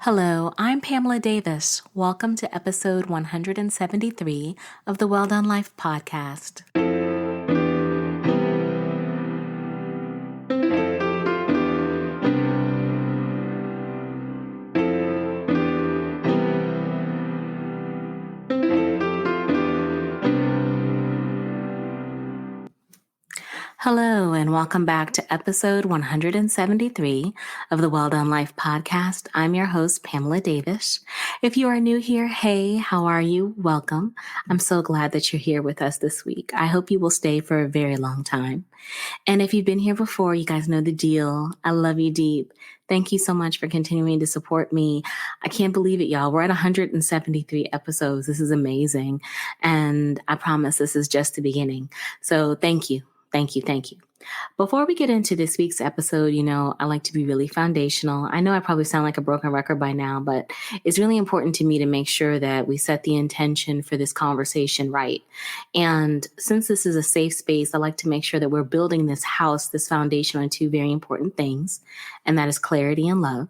Hello, I'm Pamela Davis. Welcome to episode 173 of the Well Done Life podcast. Hello, and welcome back to episode 173 of the Well Done Life podcast. I'm your host, Pamela Davis. If you are new here, hey, how are you? Welcome. I'm so glad that you're here with us this week. I hope you will stay for a very long time. And if you've been here before, you guys know the deal. I love you deep. Thank you so much for continuing to support me. I can't believe it, y'all. We're at 173 episodes. This is amazing. And I promise this is just the beginning. So thank you. Thank you. Thank you. Before we get into this week's episode, I like to be really foundational. I know I probably sound like a broken record by now, but it's really important to me to make sure that we set the intention for this conversation right. And since this is a safe space, I like to make sure that we're building this house, this foundation on two very important things, and that is clarity and love.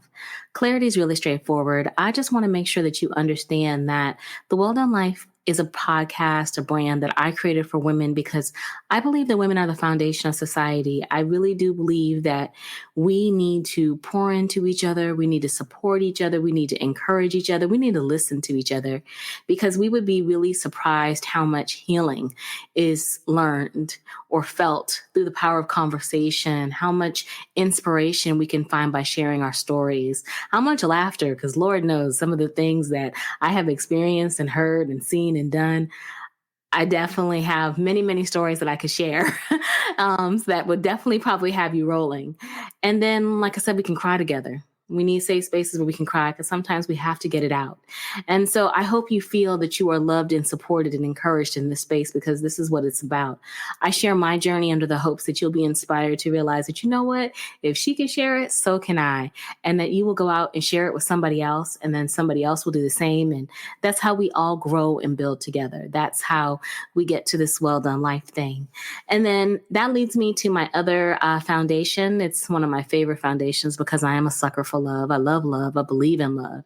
Clarity is really straightforward. I just want to make sure that you understand that the Well Done Life is a podcast, a brand that I created for women because I believe that women are the foundation of society. I really do believe that we need to pour into each other. We need to support each other. We need to encourage each other. We need to listen to each other because we would be really surprised how much healing is learned or felt through the power of conversation, how much inspiration we can find by sharing our stories, how much laughter, because Lord knows some of the things that I have experienced and heard and seen and done. I definitely have many, many stories that I could share so that would definitely probably have you rolling. And then, like I said, we can cry together. We need safe spaces where we can cry because sometimes we have to get it out. And so I hope you feel that you are loved and supported and encouraged in this space because this is what it's about. I share my journey under the hopes that you'll be inspired to realize that, you know what, if she can share it, so can I. And that you will go out and share it with somebody else and then somebody else will do the same. And that's how we all grow and build together. That's how we get to this well done life thing. And then that leads me to my other foundation. It's one of my favorite foundations because I am a sucker for love. I love love. I believe in love.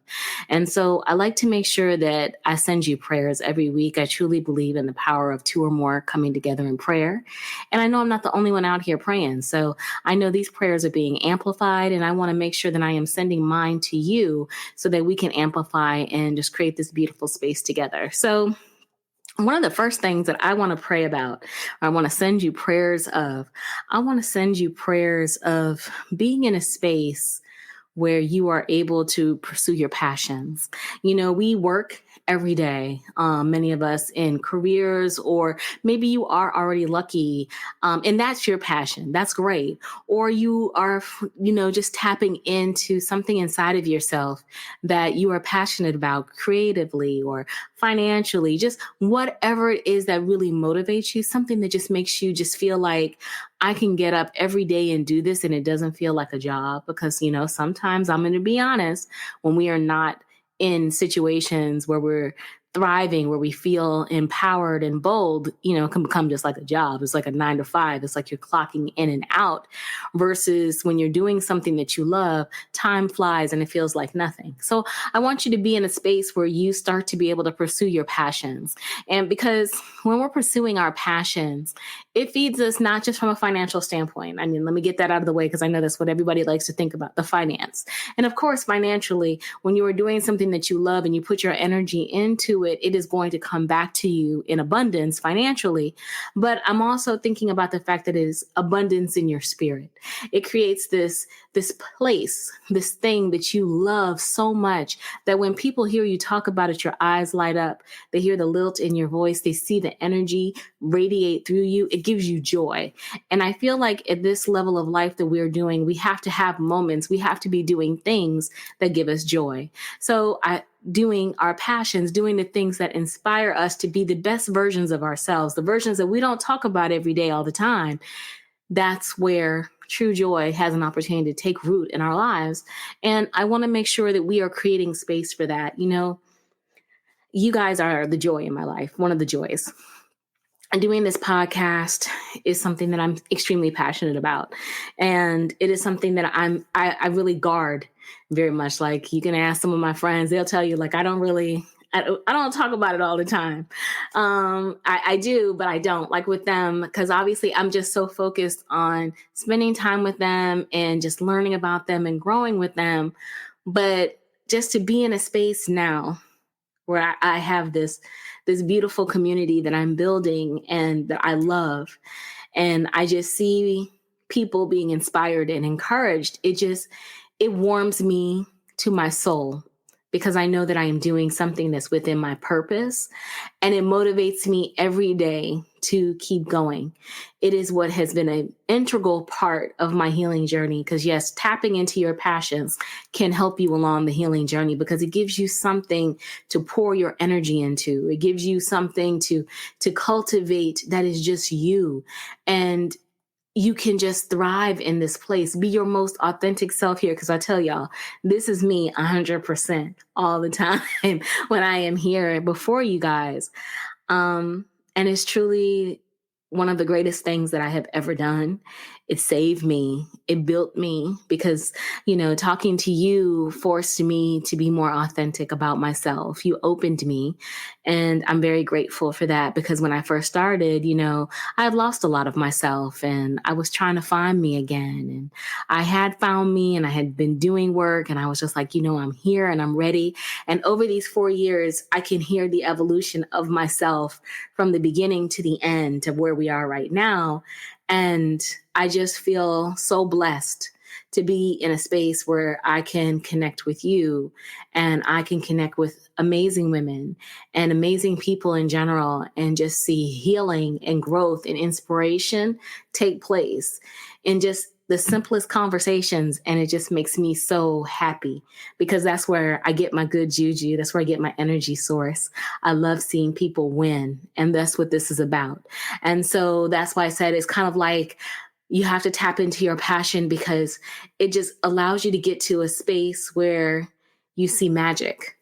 And so I like to make sure that I send you prayers every week. I truly believe in the power of two or more coming together in prayer. And I know I'm not the only one out here praying. So I know these prayers are being amplified and I want to make sure that I am sending mine to you so that we can amplify and just create this beautiful space together. So one of the first things that I want to pray about, I want to send you prayers of being in a space where you are able to pursue your passions. We work every day, many of us in careers, or maybe you are already lucky and that's your passion. That's great. Or you are, just tapping into something inside of yourself that you are passionate about creatively or financially, just whatever it is that really motivates you, something that just makes you just feel like I can get up every day and do this and it doesn't feel like a job because, sometimes I'm going to be honest, when we are not in situations where we're thriving, where we feel empowered and bold, it can become just like a job. It's like a 9 to 5. It's like you're clocking in and out versus when you're doing something that you love, time flies and it feels like nothing. So I want you to be in a space where you start to be able to pursue your passions. And because when we're pursuing our passions, it feeds us not just from a financial standpoint. I mean, let me get that out of the way because I know that's what everybody likes to think about, the finance. And of course, financially, when you are doing something that you love and you put your energy into it, it is going to come back to you in abundance financially. But I'm also thinking about the fact that it is abundance in your spirit. It creates this place, this thing that you love so much that when people hear you talk about it, your eyes light up. They hear the lilt in your voice. They see the energy radiate through you. It gives you joy. And I feel like at this level of life that we're doing, we have to have moments. We have to be doing things that give us joy. So doing our passions, doing the things that inspire us to be the best versions of ourselves, the versions that we don't talk about every day all the time. That's where true joy has an opportunity to take root in our lives. And I want to make sure that we are creating space for that. You guys are the joy in my life, one of the joys. And doing this podcast is something that I'm extremely passionate about. And it is something that I really guard very much. Like, you can ask some of my friends, they'll tell you, like, I don't talk about it all the time. I do, but I don't, like, with them, because obviously I'm just so focused on spending time with them and just learning about them and growing with them. But just to be in a space now where I have this beautiful community that I'm building and that I love, and I just see people being inspired and encouraged, it warms me to my soul, because I know that I am doing something that's within my purpose, and it motivates me every day to keep going. It is what has been an integral part of my healing journey, because yes, tapping into your passions can help you along the healing journey, because it gives you something to pour your energy into. It gives you something to cultivate that is just you. And you can just thrive in this place. Be your most authentic self here. Because I tell y'all, this is me 100% all the time when I am here before you guys. And it's truly one of the greatest things that I have ever done. It saved me. It built me, because, talking to you forced me to be more authentic about myself. You opened me, and I'm very grateful for that, because when I first started, I had lost a lot of myself, and I was trying to find me again. And I had found me, and I had been doing work, and I was just like, I'm here and I'm ready. And over these 4 years, I can hear the evolution of myself from the beginning to the end to where we are right now. And I just feel so blessed to be in a space where I can connect with you, and I can connect with amazing women and amazing people in general, and just see healing and growth and inspiration take place in just the simplest conversations. And it just makes me so happy, because that's where I get my good juju. That's where I get my energy source. I love seeing people win, and that's what this is about. And so that's why I said it's kind of like you have to tap into your passion, because it just allows you to get to a space where you see magic,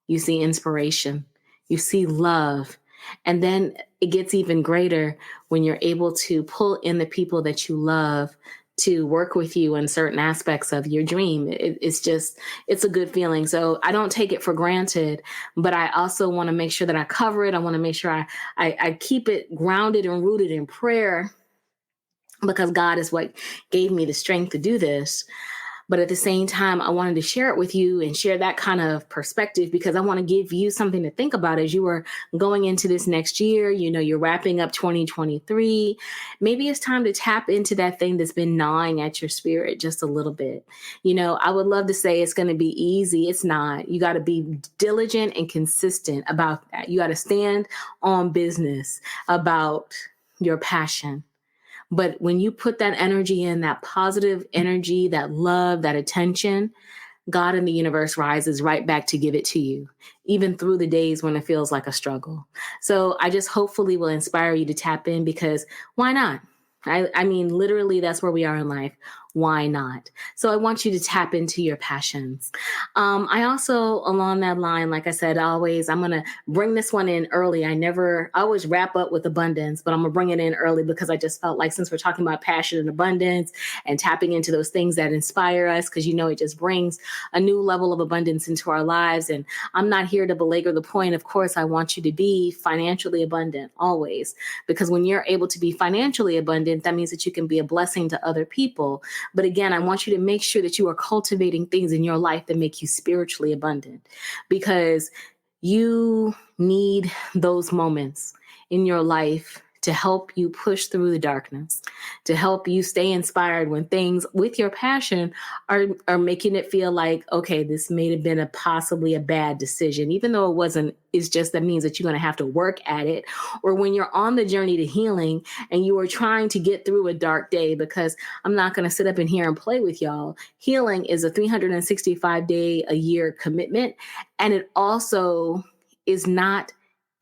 you see inspiration, you see love. And then it gets even greater when you're able to pull in the people that you love to work with you in certain aspects of your dream. It's a good feeling. So I don't take it for granted, but I also want to make sure that I cover it. I want to make sure I keep it grounded and rooted in prayer, because God is what gave me the strength to do this. But at the same time, I wanted to share it with you and share that kind of perspective, because I want to give you something to think about as you are going into this next year. You're wrapping up 2023. Maybe it's time to tap into that thing that's been gnawing at your spirit just a little bit. I would love to say it's going to be easy. It's not. You got to be diligent and consistent about that. You got to stand on business about your passion. But when you put that energy in, that positive energy, that love, that attention, God in the universe rises right back to give it to you, even through the days when it feels like a struggle. So I just hopefully will inspire you to tap in, because why not? I mean, literally, that's where we are in life. Why not? So I want you to tap into your passions. I also, along that line, like I said, I'm going to bring this one in early. I always wrap up with abundance, but I'm going to bring it in early, because I just felt like, since we're talking about passion and abundance and tapping into those things that inspire us, because, it just brings a new level of abundance into our lives. And I'm not here to belabor the point. Of course, I want you to be financially abundant always, because when you're able to be financially abundant, that means that you can be a blessing to other people. But again, I want you to make sure that you are cultivating things in your life that make you spiritually abundant, because you need those moments in your life to help you push through the darkness, to help you stay inspired when things with your passion are making it feel like, okay, this may have been possibly a bad decision, even though it wasn't. It's just that means that you're going to have to work at it. Or when you're on the journey to healing and you are trying to get through a dark day, because I'm not going to sit up in here and play with y'all. Healing is a 365-day a year commitment. And it also is not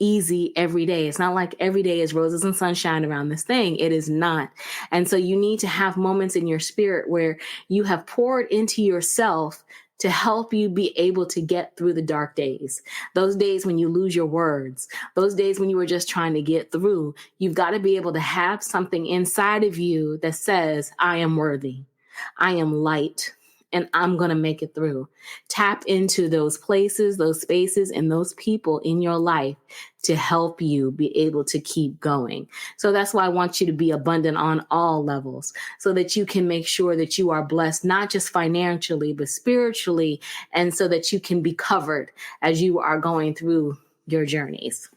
easy every day. It's not like every day is roses and sunshine around this thing. It is not. And so you need to have moments in your spirit where you have poured into yourself to help you be able to get through the dark days. Those days when you lose your words, those days when you were just trying to get through, you've got to be able to have something inside of you that says, I am worthy. I am light. and I'm going to make it through. Tap into those places, those spaces, and those people in your life to help you be able to keep going. So that's why I want you to be abundant on all levels so that you can make sure that you are blessed, not just financially, but spiritually, and so that you can be covered as you are going through your journeys.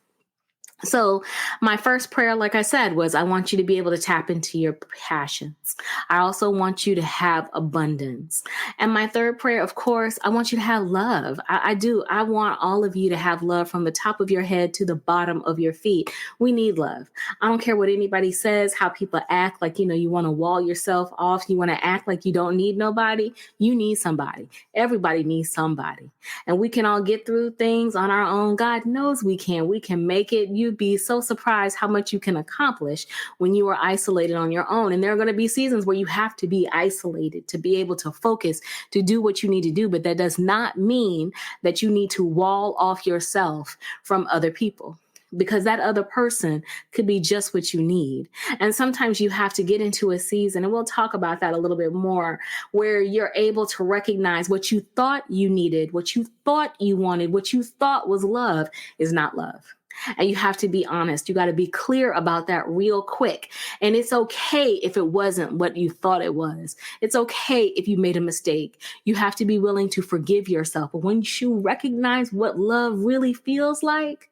So my first prayer, like I said, was I want you to be able to tap into your passions. I also want you to have abundance. And my third prayer, of course, I want you to have love. I do. I want all of you to have love from the top of your head to the bottom of your feet. We need love. I don't care what anybody says, how people act like, you want to wall yourself off. You want to act like you don't need nobody. You need somebody. Everybody needs somebody. And we can all get through things on our own. God knows we can. We can make it. You'd be so surprised how much you can accomplish when you are isolated on your own. And there are going to be seasons where you have to be isolated to be able to focus, to do what you need to do. But that does not mean that you need to wall off yourself from other people, because that other person could be just what you need. And sometimes you have to get into a season, and we'll talk about that a little bit more, where you're able to recognize what you thought you needed, what you thought you wanted, what you thought was love is not love. And you have to be honest. You got to be clear about that real quick. And it's okay if it wasn't what you thought it was. It's okay if you made a mistake. You have to be willing to forgive yourself. But when you recognize what love really feels like,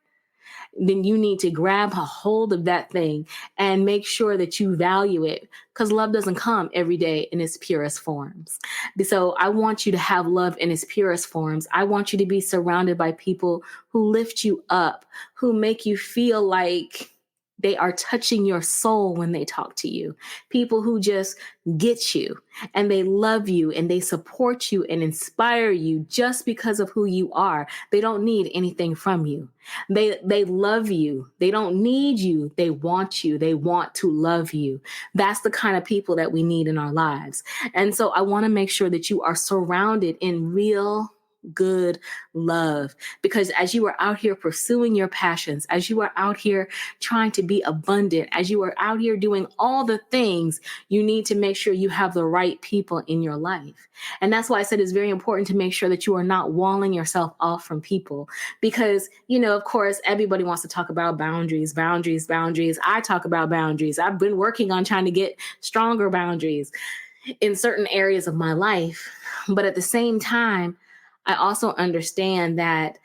then you need to grab a hold of that thing and make sure that you value it, because love doesn't come every day in its purest forms. So I want you to have love in its purest forms. I want you to be surrounded by people who lift you up, who make you feel like they are touching your soul when they talk to you. People who just get you and they love you and they support you and inspire you just because of who you are. They don't need anything from you. They love you. They don't need you. They want you. They want to love you. That's the kind of people that we need in our lives. And so I want to make sure that you are surrounded in real good love, because as you are out here pursuing your passions, as you are out here trying to be abundant, as you are out here doing all the things, you need to make sure you have the right people in your life. And that's why I said it's very important to make sure that you are not walling yourself off from people, because, of course, everybody wants to talk about boundaries. I talk about boundaries. I've been working on trying to get stronger boundaries in certain areas of my life. But at the same time, I also understand that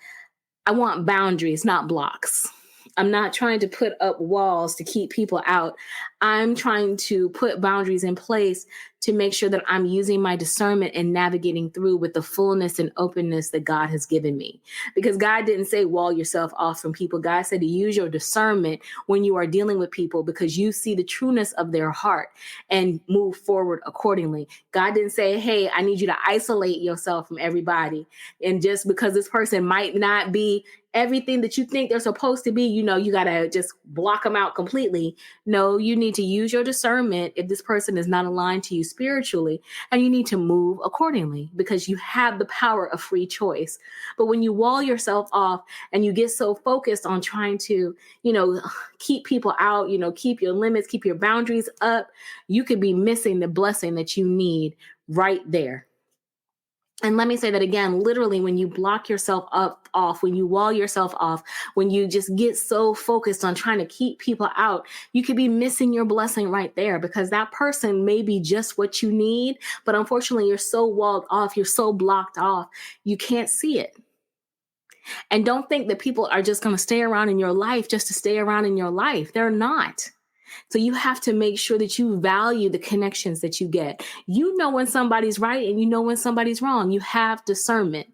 I want boundaries, not blocks. I'm not trying to put up walls to keep people out. I'm trying to put boundaries in place to make sure that I'm using my discernment and navigating through with the fullness and openness that God has given me. Because God didn't say wall yourself off from people. God said to use your discernment when you are dealing with people, because you see the trueness of their heart and move forward accordingly. God didn't say, hey, I need you to isolate yourself from everybody. And just because this person might not be everything that you think they're supposed to be, you got to just block them out completely. No, you need to use your discernment if this person is not aligned to you spiritually, and you need to move accordingly, because you have the power of free choice. But when you wall yourself off and you get so focused on trying to, keep people out, keep your limits, keep your boundaries up, you could be missing the blessing that you need right there. And let me say that again, literally, when you block yourself off, when you wall yourself off, when you just get so focused on trying to keep people out, you could be missing your blessing right there, because that person may be just what you need. But unfortunately, you're so walled off, you're so blocked off, you can't see it. And don't think that people are just going to stay around in your life just to stay around in your life. They're not. So you have to make sure that you value the connections that you get. You know when somebody's right and you know when somebody's wrong. You have discernment.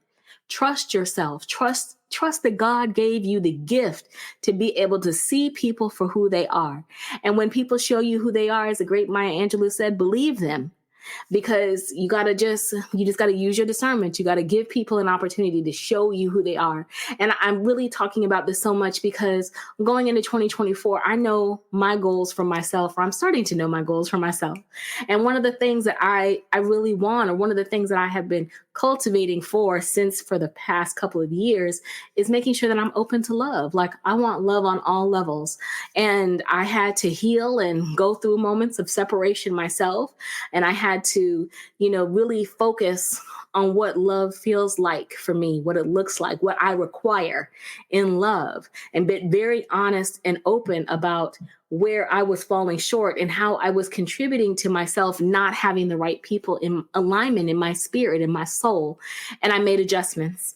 Trust yourself. Trust that God gave you the gift to be able to see people for who they are. And when people show you who they are, as the great Maya Angelou said, believe them. Because you just got to use your discernment. You got to give people an opportunity to show you who they are. And I'm really talking about this so much because going into 2024, I know my goals for myself, or I'm starting to know my goals for myself. And one of the things that I really want, or one of the things that I have been cultivating for the past couple of years is making sure that I'm open to love. Like, I want love on all levels. And I had to heal and go through moments of separation myself. And I had to, really focus on what love feels like for me, what it looks like, what I require in love, and be very honest and open about where I was falling short and how I was contributing to myself not having the right people in alignment in my spirit, in my soul. And I made adjustments.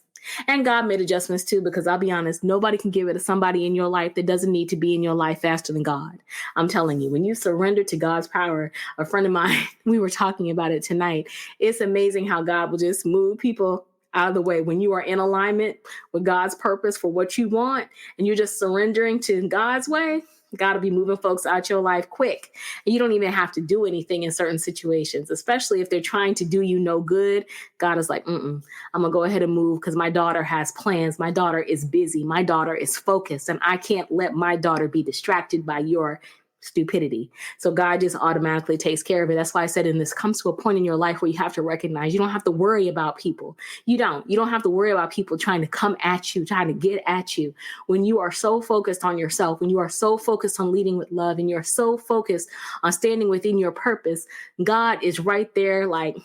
And God made adjustments too, because I'll be honest, nobody can give it to somebody in your life that doesn't need to be in your life faster than God. I'm telling you, when you surrender to God's power, a friend of mine, we were talking about it tonight. It's amazing how God will just move people out of the way when you are in alignment with God's purpose for what you want, and you're just surrendering to God's way. God will be moving folks out your life quick. And you don't even have to do anything in certain situations, especially if they're trying to do you no good. God is like, I'm going to go ahead and move because my daughter has plans. My daughter is busy. My daughter is focused, and I can't let my daughter be distracted by your stupidity. So God just automatically takes care of it. That's why I said, this comes to a point in your life where you have to recognize you don't have to worry about people. You don't have to worry about people trying to come at you, trying to get at you. When you are so focused on yourself, when you are so focused on leading with love, and you're so focused on standing within your purpose, God is right there like,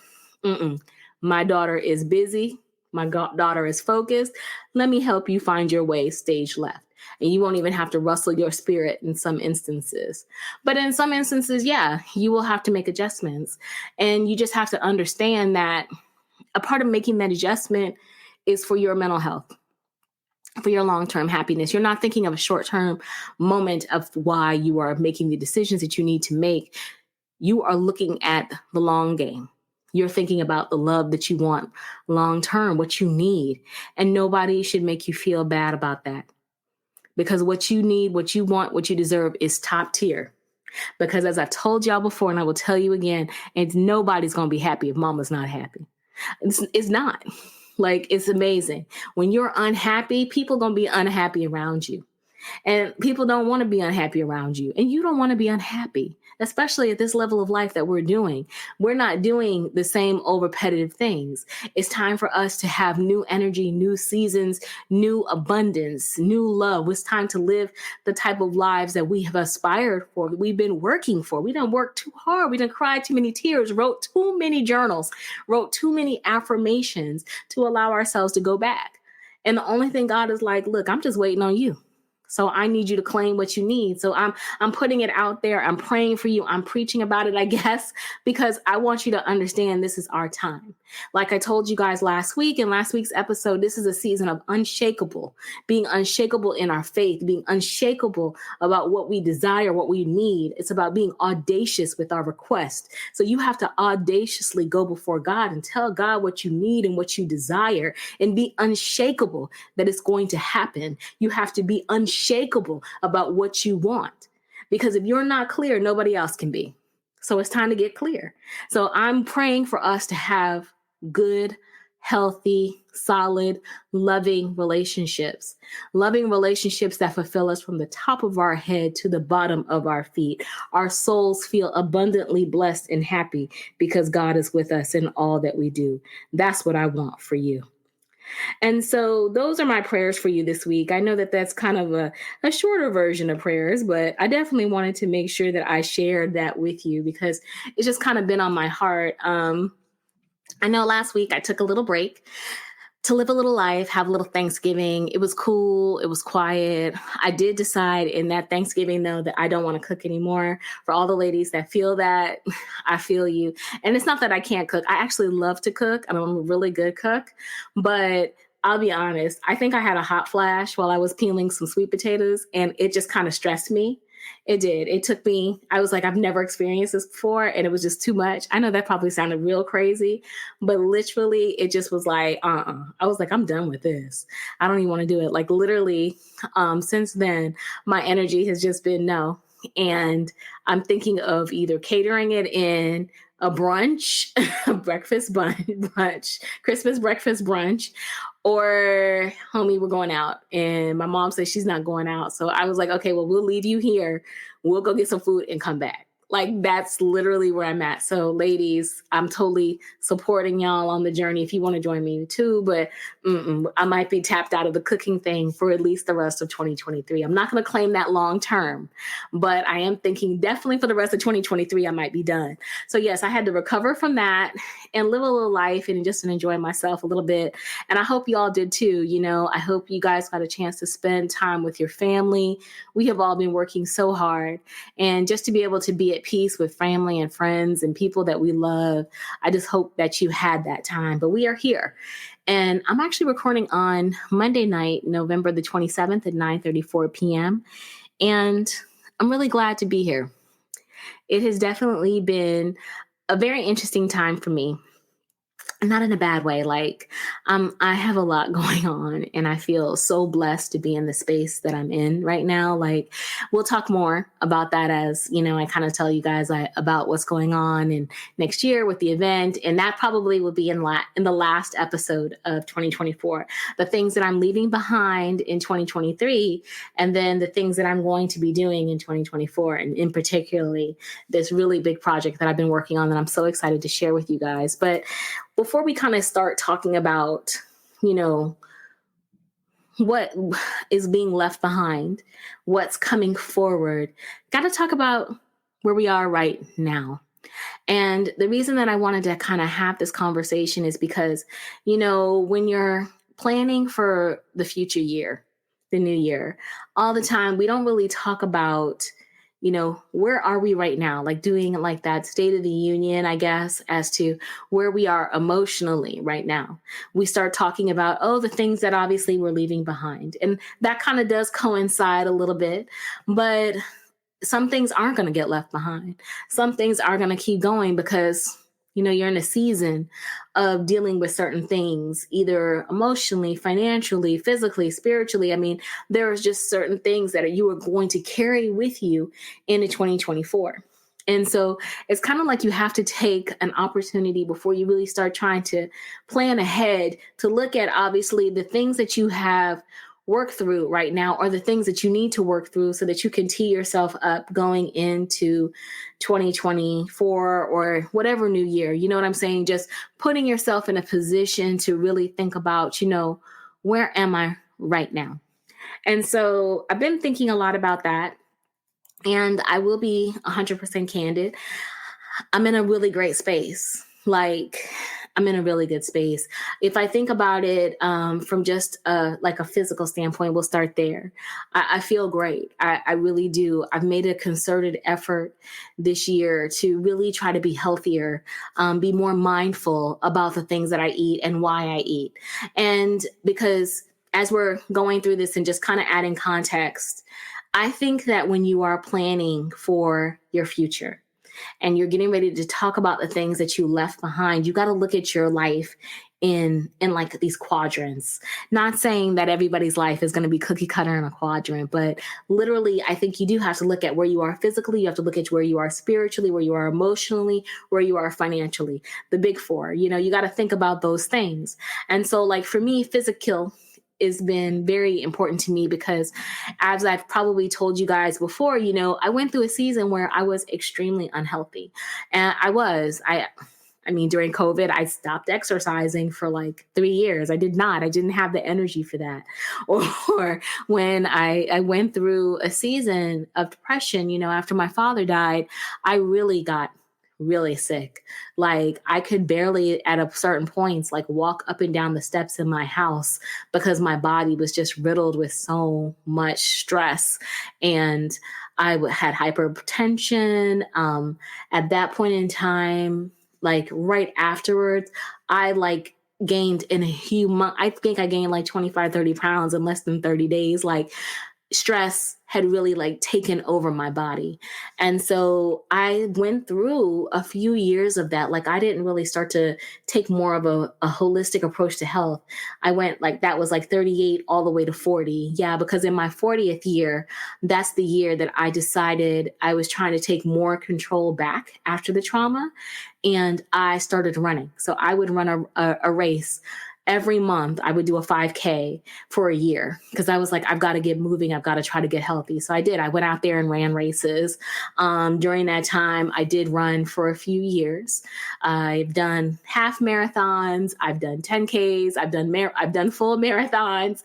my daughter is busy. My daughter is focused. Let me help you find your way stage left. And you won't even have to rustle your spirit in some instances. But in some instances, yeah, you will have to make adjustments. And you just have to understand that a part of making that adjustment is for your mental health, for your long-term happiness. You're not thinking of a short-term moment of why you are making the decisions that you need to make. You are looking at the long game. You're thinking about the love that you want long-term, what you need. And nobody should make you feel bad about that. Because what you need, what you want, what you deserve is top tier. Because as I've told y'all before, and I will tell you again, and nobody's going to be happy if mama's not happy. It's not. Like, it's amazing. When you're unhappy, people are going to be unhappy around you. And people don't want to be unhappy around you. And you don't want to be unhappy, especially at this level of life that we're doing. We're not doing the same old repetitive things. It's time for us to have new energy, new seasons, new abundance, new love. It's time to live the type of lives that we have aspired for, we've been working for. We done worked too hard. We done cried too many tears, wrote too many journals, wrote too many affirmations to allow ourselves to go back. And the only thing God is like, look, I'm just waiting on you. So I need you to claim what you need. So I'm putting it out there. I'm praying for you. I'm preaching about it, I guess, because I want you to understand this is our time. Like I told you guys last week, in last week's episode, this is a season of unshakable, being unshakable in our faith, being unshakable about what we desire, what we need. It's about being audacious with our request. So you have to audaciously go before God and tell God what you need and what you desire, and be unshakable that it's going to happen. You have to be unshakable about what you want, because if you're not clear, nobody else can be. So it's time to get clear. So I'm praying for us to have good, healthy, solid, loving relationships that fulfill us from the top of our head to the bottom of our feet. Our souls feel abundantly blessed and happy because God is with us in all that we do. That's what I want for you. And so those are my prayers for you this week. I know that that's kind of a shorter version of prayers, but I definitely wanted to make sure that I shared that with you because it's just kind of been on my heart. I know last week I took a little break to live a little life, have a little Thanksgiving. It was cool. It was quiet. I did decide in that Thanksgiving, though, that I don't want to cook anymore. For all the ladies that feel that, I feel you. And it's not that I can't cook. I actually love to cook. I'm a really good cook. But I'll be honest, I think I had a hot flash while I was peeling some sweet potatoes, and it just kind of stressed me. It did. It took me, I was like, I've never experienced this before, and it was just too much. I know that probably sounded real crazy, but literally it just was like, I was like, I'm done with this. I don't even want to do it. Like literally, since then, my energy has just been no. And I'm thinking of either catering it in a brunch, brunch, Christmas breakfast brunch, or homie, we're going out. And my mom says she's not going out. So I was like, okay, well, we'll leave you here. We'll go get some food and come back. Like that's literally where I'm at. So ladies, I'm totally supporting y'all on the journey if you want to join me too, but I might be tapped out of the cooking thing for at least the rest of 2023. I'm not going to claim that long term, but I am thinking definitely for the rest of 2023, I might be done. So yes, I had to recover from that and live a little life and just enjoy myself a little bit. And I hope you all did too. I hope you guys got a chance to spend time with your family. We have all been working so hard, and just to be able to be at peace with family and friends and people that we love, I just hope that you had that time. But we are here. And I'm actually recording on Monday night, November the 27th at 9:34 p.m. And I'm really glad to be here. It has definitely been a very interesting time for me. Not in a bad way. Like, I have a lot going on, and I feel so blessed to be in the space that I'm in right now. Like, we'll talk more about that as, I kind of tell you guys about what's going on and next year with the event. And that probably will be in the last episode of 2024, the things that I'm leaving behind in 2023, and then the things that I'm going to be doing in 2024. And in particularly this really big project that I've been working on that I'm so excited to share with you guys. But before we kind of start talking about, what is being left behind, what's coming forward, got to talk about where we are right now. And the reason that I wanted to kind of have this conversation is because, when you're planning for the future year, the new year, all the time, we don't really talk about, where are we right now? Like doing like that State of the Union, I guess, as to where we are emotionally right now. We start talking about, the things that obviously we're leaving behind. And that kind of does coincide a little bit, but some things aren't going to get left behind. Some things are going to keep going because, you're in a season of dealing with certain things, either emotionally, financially, physically, spiritually. I mean, there's just certain things that you are going to carry with you into 2024. And so it's kind of like you have to take an opportunity before you really start trying to plan ahead to look at, obviously, the things that you have work through right now or the things that you need to work through so that you can tee yourself up going into 2024 or whatever new year. You know what I'm saying? Just putting yourself in a position to really think about, where am I right now? And so I've been thinking a lot about that. And I will be 100% candid. I'm in a really great space. Like, I'm in a really good space. If I think about it from just like a physical standpoint, we'll start there. I feel great. I really do. I've made a concerted effort this year to really try to be healthier, be more mindful about the things that I eat and why I eat. And because as we're going through this and just kind of adding context, I think that when you are planning for your future, and you're getting ready to talk about the things that you left behind, you got to look at your life in like these quadrants. Not saying that everybody's life is going to be cookie cutter in a quadrant, but literally, I think you do have to look at where you are physically. You have to look at where you are spiritually, where you are emotionally, where you are financially. The big four, you got to think about those things. And so like for me, physical has been very important to me because, as I've probably told you guys before, I went through a season where I was extremely unhealthy. And I mean, during COVID, I stopped exercising for like 3 years. I didn't have the energy for that. Or when I went through a season of depression, after my father died, I really got really sick. Like I could barely at a certain points like walk up and down the steps in my house because my body was just riddled with so much stress. And I had hypertension. At that point in time, like right afterwards, I like gained in a I think I gained like 25, 30 pounds in less than 30 days. Like stress had really like taken over my body. And so I went through a few years of that. Like I didn't really start to take more of a holistic approach to health. I went like, that was like 38 all the way to 40. Yeah. Because in my 40th year, that's the year that I decided I was trying to take more control back after the trauma. And I started running. So I would run a race every month I would do a 5K for a year because I was like, I've got to get moving. I've got to try to get healthy. So I did. I went out there and ran races. During that time, I did run for a few years. I've done half marathons. I've done 10Ks. I've done full marathons.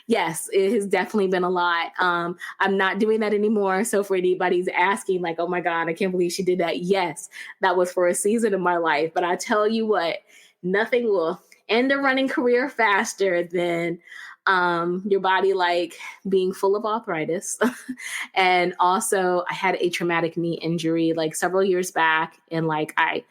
Yes, it has definitely been a lot. I'm not doing that anymore. So for anybody's asking, like, oh my God, I can't believe she did that. Yes, that was for a season of my life. But I tell you what, nothing will end a running career faster than your body like being full of arthritis. And also I had a traumatic knee injury like several years back. And like I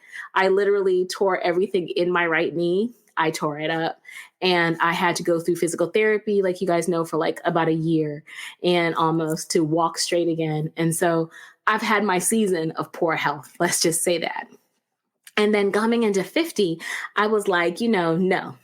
literally tore everything in my right knee. I tore it up and I had to go through physical therapy, like you guys know, for like about a year and almost to walk straight again. And so I've had my season of poor health. Let's just say that. And then coming into 50, I was like, no,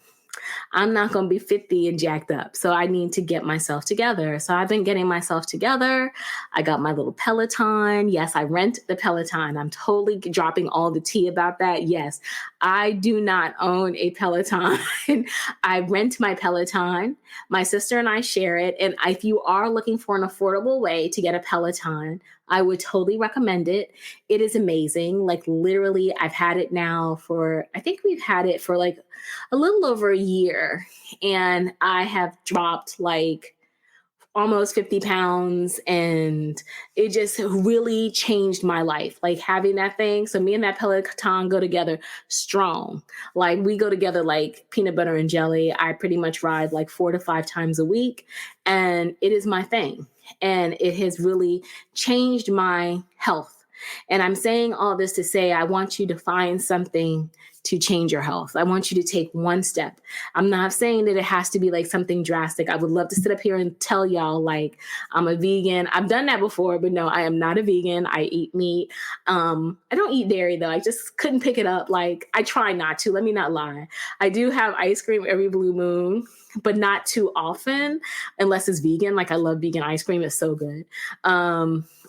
I'm not going to be 50 and jacked up. So I need to get myself together. So I've been getting myself together. I got my little Peloton. Yes, I rent the Peloton. I'm totally dropping all the tea about that. Yes, I do not own a Peloton. I rent my Peloton. My sister and I share it. And if you are looking for an affordable way to get a Peloton, I would totally recommend it. It is amazing. Like literally, I've had it now I think we've had it for like a little over a year. And I have dropped like almost 50 pounds and it just really changed my life. Like having that thing. So me and that Peloton go together strong. Like we go together like peanut butter and jelly. I pretty much ride like 4 to 5 times a week and it is my thing. And it has really changed my health. And I'm saying all this to say, I want you to find something to change your health. I want you to take one step. I'm not saying that it has to be like something drastic. I would love to sit up here and tell y'all like I'm a vegan. I've done that before, but no, I am not a vegan. I eat meat. I don't eat dairy though. I just couldn't pick it up. Like I try not to, let me not lie. I do have ice cream every blue moon, but not too often unless it's vegan. Like I love vegan ice cream. It's so good.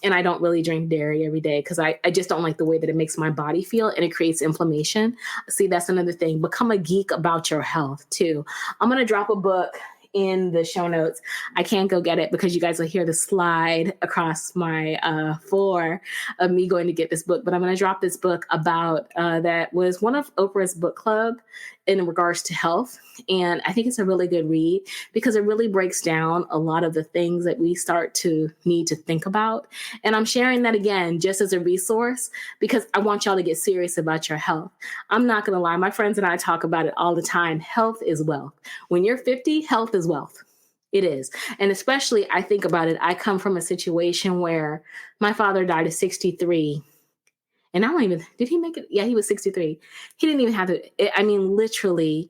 And I don't really drink dairy every day because I just don't like the way that it makes my body feel and it creates inflammation. See, that's another thing. Become a geek about your health too. I'm going to drop a book in the show notes. I can't go get it because you guys will hear the slide across my floor of me going to get this book. But I'm going to drop this book about that was one of Oprah's book club in regards to health. And I think it's a really good read because it really breaks down a lot of the things that we start to need to think about. And I'm sharing that again, just as a resource, because I want y'all to get serious about your health. I'm not going to lie. My friends and I talk about it all the time. Health is wealth. When you're 50, health is wealth. It is. And especially I think about it. I come from a situation where my father died at 63. And did he make it? Yeah, he was 63. He didn't even have to, I mean, literally,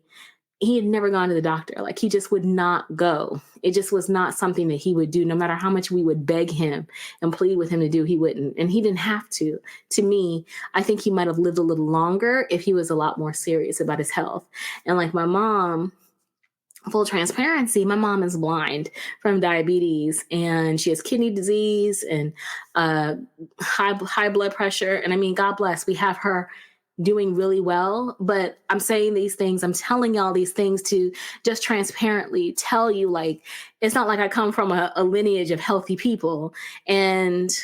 he had never gone to the doctor. Like he just would not go. It just was not something that he would do. No matter how much we would beg him and plead with him to do, he wouldn't. And he didn't have to. To me, I think he might have lived a little longer if he was a lot more serious about his health. And like my mom, full transparency, my mom is blind from diabetes and she has kidney disease and high blood pressure. And I mean, God bless, we have her doing really well. But I'm saying these things, I'm telling y'all these things to just transparently tell you, like, it's not like I come from a lineage of healthy people. And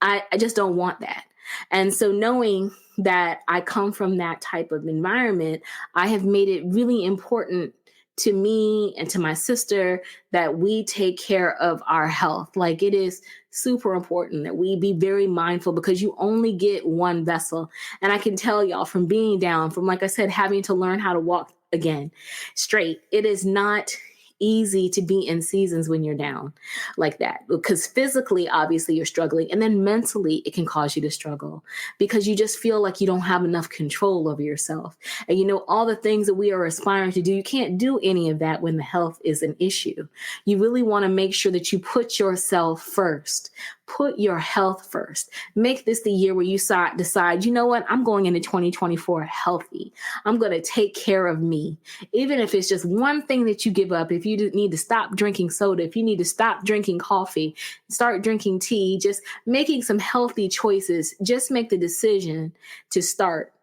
I just don't want that. And so knowing that I come from that type of environment, I have made it really important to me and to my sister that we take care of our health. Like it is super important that we be very mindful because you only get one vessel. And I can tell y'all from being down, from, like I said, having to learn how to walk again straight, it is not easy to be in seasons when you're down like that, because physically, obviously you're struggling. And then mentally it can cause you to struggle because you just feel like you don't have enough control over yourself. And you know, all the things that we are aspiring to do, you can't do any of that when the health is an issue. You really want to make sure that you put yourself first. Put your health first. Make this the year where you decide, you know what, I'm going into 2024 healthy. I'm going to take care of me. Even if it's just one thing that you give up, if you need to stop drinking soda, if you need to stop drinking coffee, start drinking tea, just making some healthy choices, just make the decision to start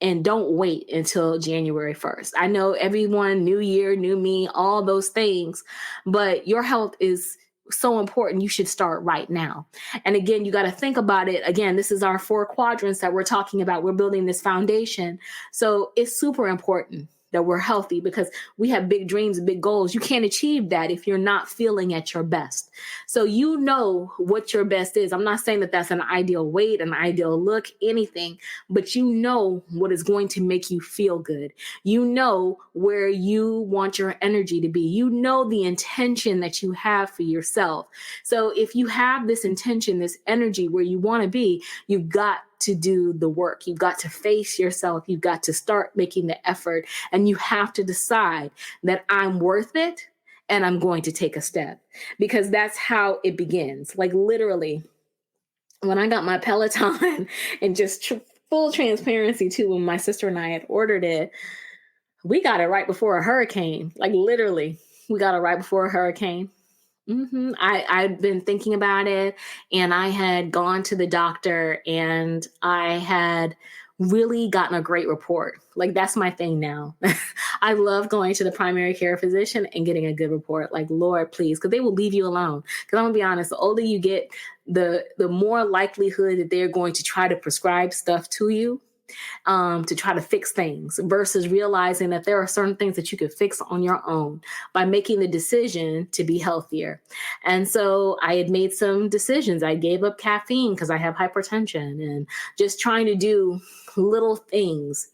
and don't wait until January 1st. I know everyone, new year, new me, all those things, but your health is so important. You should start right now. And again, you got to think about it. Again, this is our 4 quadrants that we're talking about. We're building this foundation. So it's super important that we're healthy because we have big dreams, big goals. You can't achieve that if you're not feeling at your best. So you know what your best is. I'm not saying that that's an ideal weight, an ideal look, anything, but you know what is going to make you feel good. You know where you want your energy to be. You know the intention that you have for yourself. So if you have this intention, this energy where you want to be, you've got to do the work. You've got to face yourself. You've got to start making the effort, and you have to decide that I'm worth it and I'm going to take a step, because that's how it begins. Like literally, when I got my Peloton and just full transparency too, when my sister and I had ordered it, we got it right before a hurricane. Like literally, we got it right before a hurricane. I'd been thinking about it, and I had gone to the doctor, and I had really gotten a great report. Like that's my thing now. I love going to the primary care physician and getting a good report. Like, Lord, please, because they will leave you alone. Because I'm gonna be honest, the older you get, the more likelihood that they're going to try to prescribe stuff to you, to try to fix things, versus realizing that there are certain things that you could fix on your own by making the decision to be healthier. And so I had made some decisions. I gave up caffeine because I have hypertension, and just trying to do little things,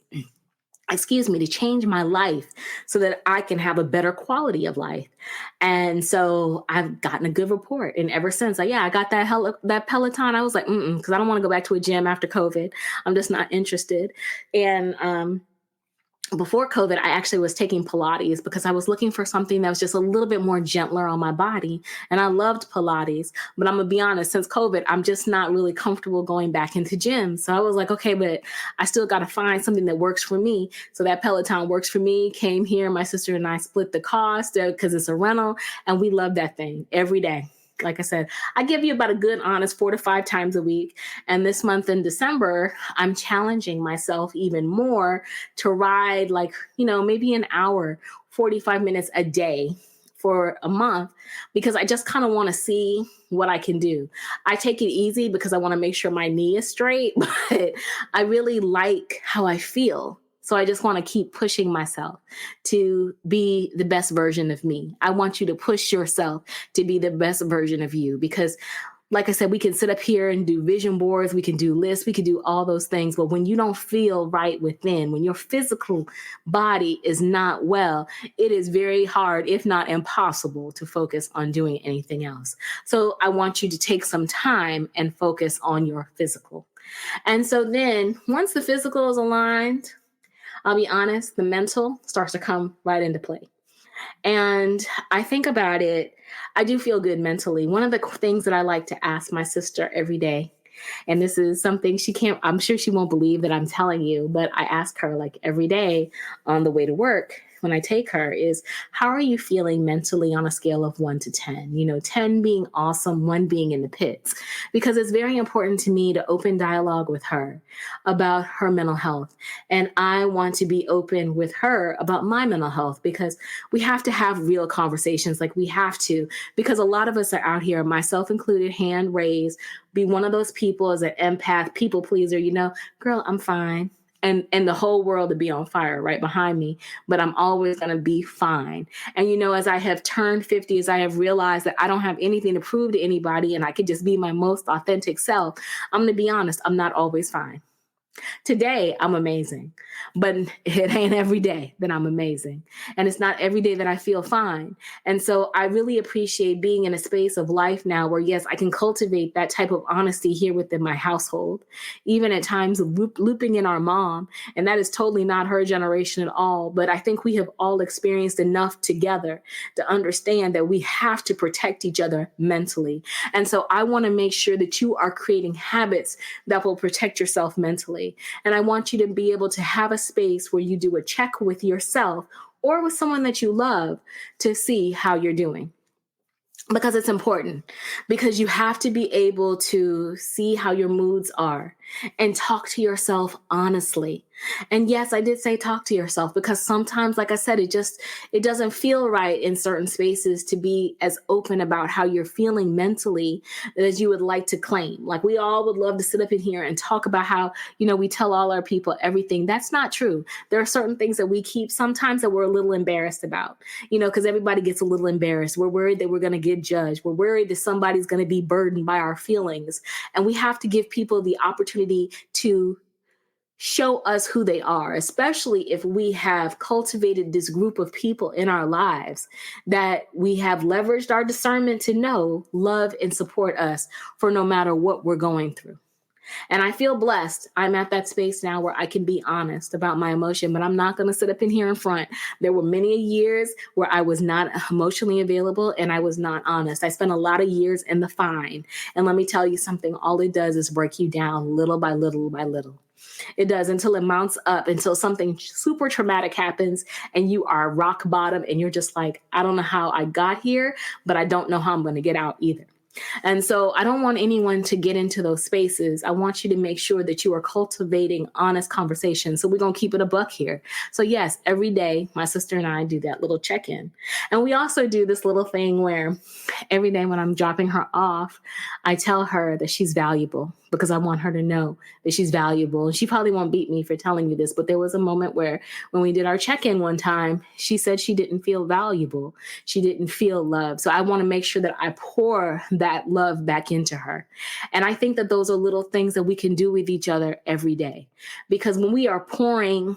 to change my life so that I can have a better quality of life. And so I've gotten a good report. And ever since, I got that Peloton, I was like, because I don't want to go back to a gym after COVID. I'm just not interested. And before COVID, I actually was taking Pilates because I was looking for something that was just a little bit more gentler on my body. And I loved Pilates, but I'm going to be honest, since COVID, I'm just not really comfortable going back into gyms. So I was like, okay, but I still got to find something that works for me. So that Peloton works for me. Came here, my sister and I split the cost because it's a rental, and we love that thing every day. Like I said, I give you about a good, honest 4 to 5 times a week. And this month in December, I'm challenging myself even more to ride maybe an hour, 45 minutes a day for a month, because I just kind of want to see what I can do. I take it easy because I want to make sure my knee is straight, but I really like how I feel. So I just want to keep pushing myself to be the best version of me. I want you to push yourself to be the best version of you, because like I said, we can sit up here and do vision boards. We can do lists. We can do all those things. But when you don't feel right within, when your physical body is not well, it is very hard, if not impossible, to focus on doing anything else. So I want you to take some time and focus on your physical. And so then once the physical is aligned, I'll be honest, the mental starts to come right into play. And I think about it, I do feel good mentally. One of the things that I like to ask my sister every day, and this is something I'm sure she won't believe that I'm telling you, but I ask her like every day on the way to work when I take her, is how are you feeling mentally on a scale of 1 to 10? 10 being awesome, 1 being in the pits, because it's very important to me to open dialogue with her about her mental health. And I want to be open with her about my mental health, because we have to have real conversations. Like we have to, because a lot of us are out here, myself included, hand raised, be one of those people as an empath, people pleaser, girl, I'm fine. And the whole world to be on fire right behind me, but I'm always going to be fine. And, as I have turned 50, as I have realized that I don't have anything to prove to anybody and I could just be my most authentic self, I'm going to be honest, I'm not always fine. Today, I'm amazing, but it ain't every day that I'm amazing. And it's not every day that I feel fine. And so I really appreciate being in a space of life now where, yes, I can cultivate that type of honesty here within my household, even at times looping in our mom. And that is totally not her generation at all. But I think we have all experienced enough together to understand that we have to protect each other mentally. And so I want to make sure that you are creating habits that will protect yourself mentally. And I want you to be able to have a space where you do a check with yourself or with someone that you love to see how you're doing. Because it's important, because you have to be able to see how your moods are and talk to yourself honestly And yes, I did say talk to yourself, because sometimes, like I said, it doesn't feel right in certain spaces to be as open about how you're feeling mentally as you would like to claim. Like, we all would love to sit up in here and talk about how, we tell all our people everything. That's not true. There are certain things that we keep sometimes that we're a little embarrassed about, because everybody gets a little embarrassed. We're worried that we're going to get judged. We're worried that somebody's going to be burdened by our feelings. And we have to give people the opportunity to show us who they are, especially if we have cultivated this group of people in our lives that we have leveraged our discernment to know, love, and support us for no matter what we're going through. And I feel blessed. I'm at that space now where I can be honest about my emotion, but I'm not going to sit up in here in front. There were many years where I was not emotionally available and I was not honest. I spent a lot of years in the fine. And let me tell you something, all it does is break you down little by little by little. It does, until it mounts up, until something super traumatic happens and you are rock bottom and you're just like, I don't know how I got here, but I don't know how I'm going to get out either. And so I don't want anyone to get into those spaces. I want you to make sure that you are cultivating honest conversations. So we're going to keep it a buck here. So yes, every day, my sister and I do that little check-in. And we also do this little thing where every day when I'm dropping her off, I tell her that she's valuable, because I want her to know that she's valuable. And she probably won't beat me for telling you this, but there was a moment where when we did our check-in one time, she said she didn't feel valuable. She didn't feel loved. So I want to make sure that I pour that love back into her. And I think that those are little things that we can do with each other every day, because when we are pouring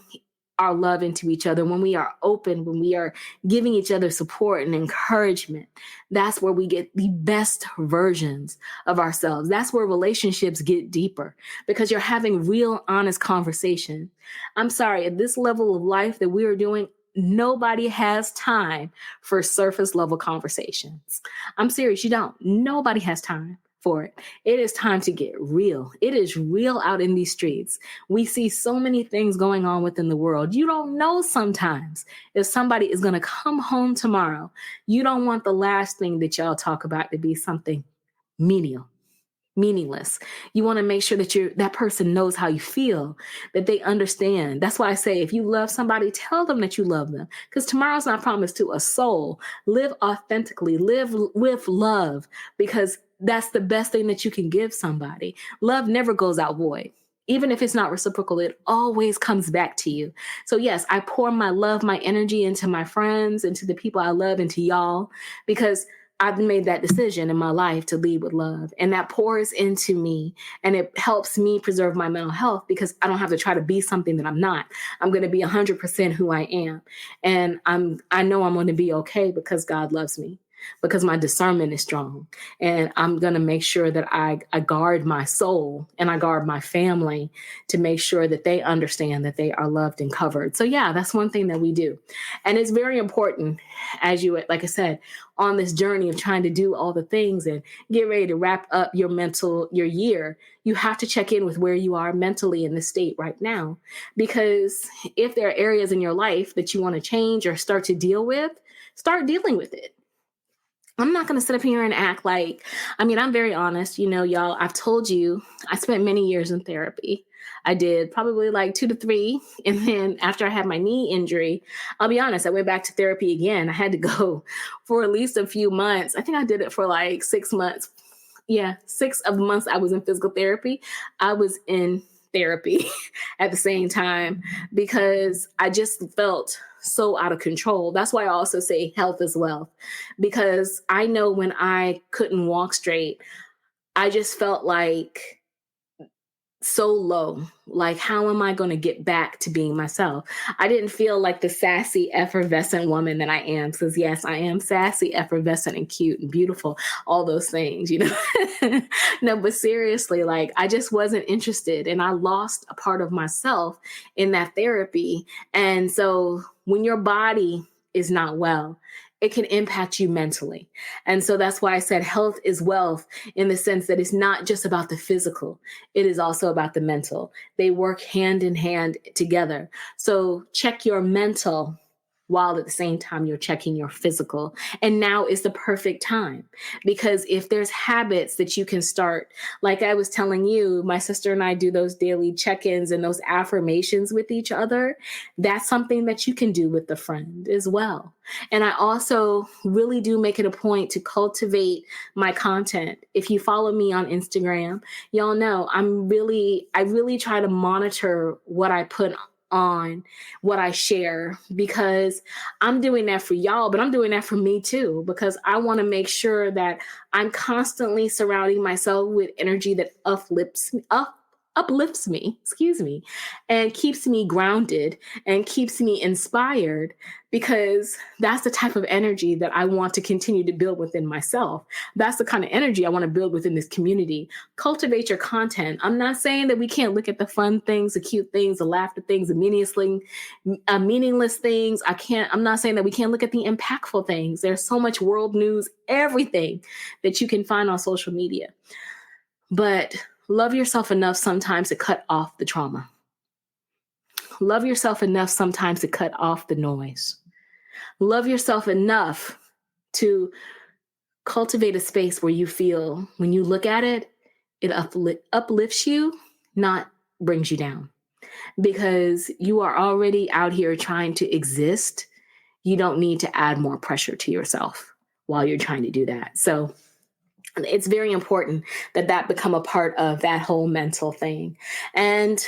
our love into each other, when we are open, when we are giving each other support and encouragement, that's where we get the best versions of ourselves. That's where relationships get deeper, because you're having real, honest conversation. I'm sorry, at this level of life that we are doing, nobody has time for surface level conversations. I'm serious, you don't. Nobody has time for it. It is time to get real. It is real out in these streets. We see so many things going on within the world. You don't know sometimes if somebody is going to come home tomorrow. You don't want the last thing that y'all talk about to be something menial, meaningless. You want to make sure that that person knows how you feel, that they understand. That's why I say, if you love somebody, tell them that you love them, because tomorrow's not promised to a soul. Live authentically, live with love, because that's the best thing that you can give somebody. Love never goes out void. Even if it's not reciprocal, it always comes back to you. So yes, I pour my love, my energy into my friends, into the people I love, into y'all, because I've made that decision in my life to lead with love, and that pours into me, and it helps me preserve my mental health, because I don't have to try to be something that I'm not. I'm going to be 100% who I am. And I know I'm going to be okay, because God loves me, because my discernment is strong, and I'm going to make sure that I guard my soul and I guard my family to make sure that they understand that they are loved and covered. So yeah, that's one thing that we do. And it's very important, as you, like I said, on this journey of trying to do all the things and get ready to wrap up your year, you have to check in with where you are mentally in the state right now. Because if there are areas in your life that you want to change or start to deal with, start dealing with it. I'm not going to sit up here and act like, I'm very honest. Y'all, I've told you, I spent many years in therapy. I did probably like 2 to 3. And then after I had my knee injury, I'll be honest, I went back to therapy again. I had to go for at least a few months. I think I did it for like 6 months. Yeah, 6 of the months I was in physical therapy, I was in therapy at the same time, because I just felt so out of control. That's why I also say health is wealth, because I know when I couldn't walk straight, I just felt like so low. Like, how am I going to get back to being myself? I didn't feel like the sassy, effervescent woman that I am. Because yes, I am sassy, effervescent, and cute and beautiful, all those things, No, but seriously, like, I just wasn't interested, and I lost a part of myself in that therapy. And so when your body is not well, it can impact you mentally. And so that's why I said health is wealth, in the sense that it's not just about the physical. It is also about the mental. They work hand in hand together. So check your mental while at the same time you're checking your physical. And now is the perfect time, because if there's habits that you can start, like I was telling you, my sister and I do those daily check-ins and those affirmations with each other. That's something that you can do with a friend as well. And I also really do make it a point to cultivate my content. If you follow me on Instagram, y'all know I really try to monitor what I put on, what I share, because I'm doing that for y'all, but I'm doing that for me too, because I want to make sure that I'm constantly surrounding myself with energy that uplifts me, and keeps me grounded and keeps me inspired, because that's the type of energy that I want to continue to build within myself. That's the kind of energy I want to build within this community. Cultivate your content. I'm not saying that we can't look at the fun things, the cute things, the laughter things, the meaningless things. I'm not saying that we can't look at the impactful things. There's so much world news, everything that you can find on social media. But love yourself enough sometimes to cut off the trauma. Love yourself enough sometimes to cut off the noise. Love yourself enough to cultivate a space where you feel, when you look at it, it uplifts you, not brings you down. Because you are already out here trying to exist. You don't need to add more pressure to yourself while you're trying to do that. So it's very important that become a part of that whole mental thing. And,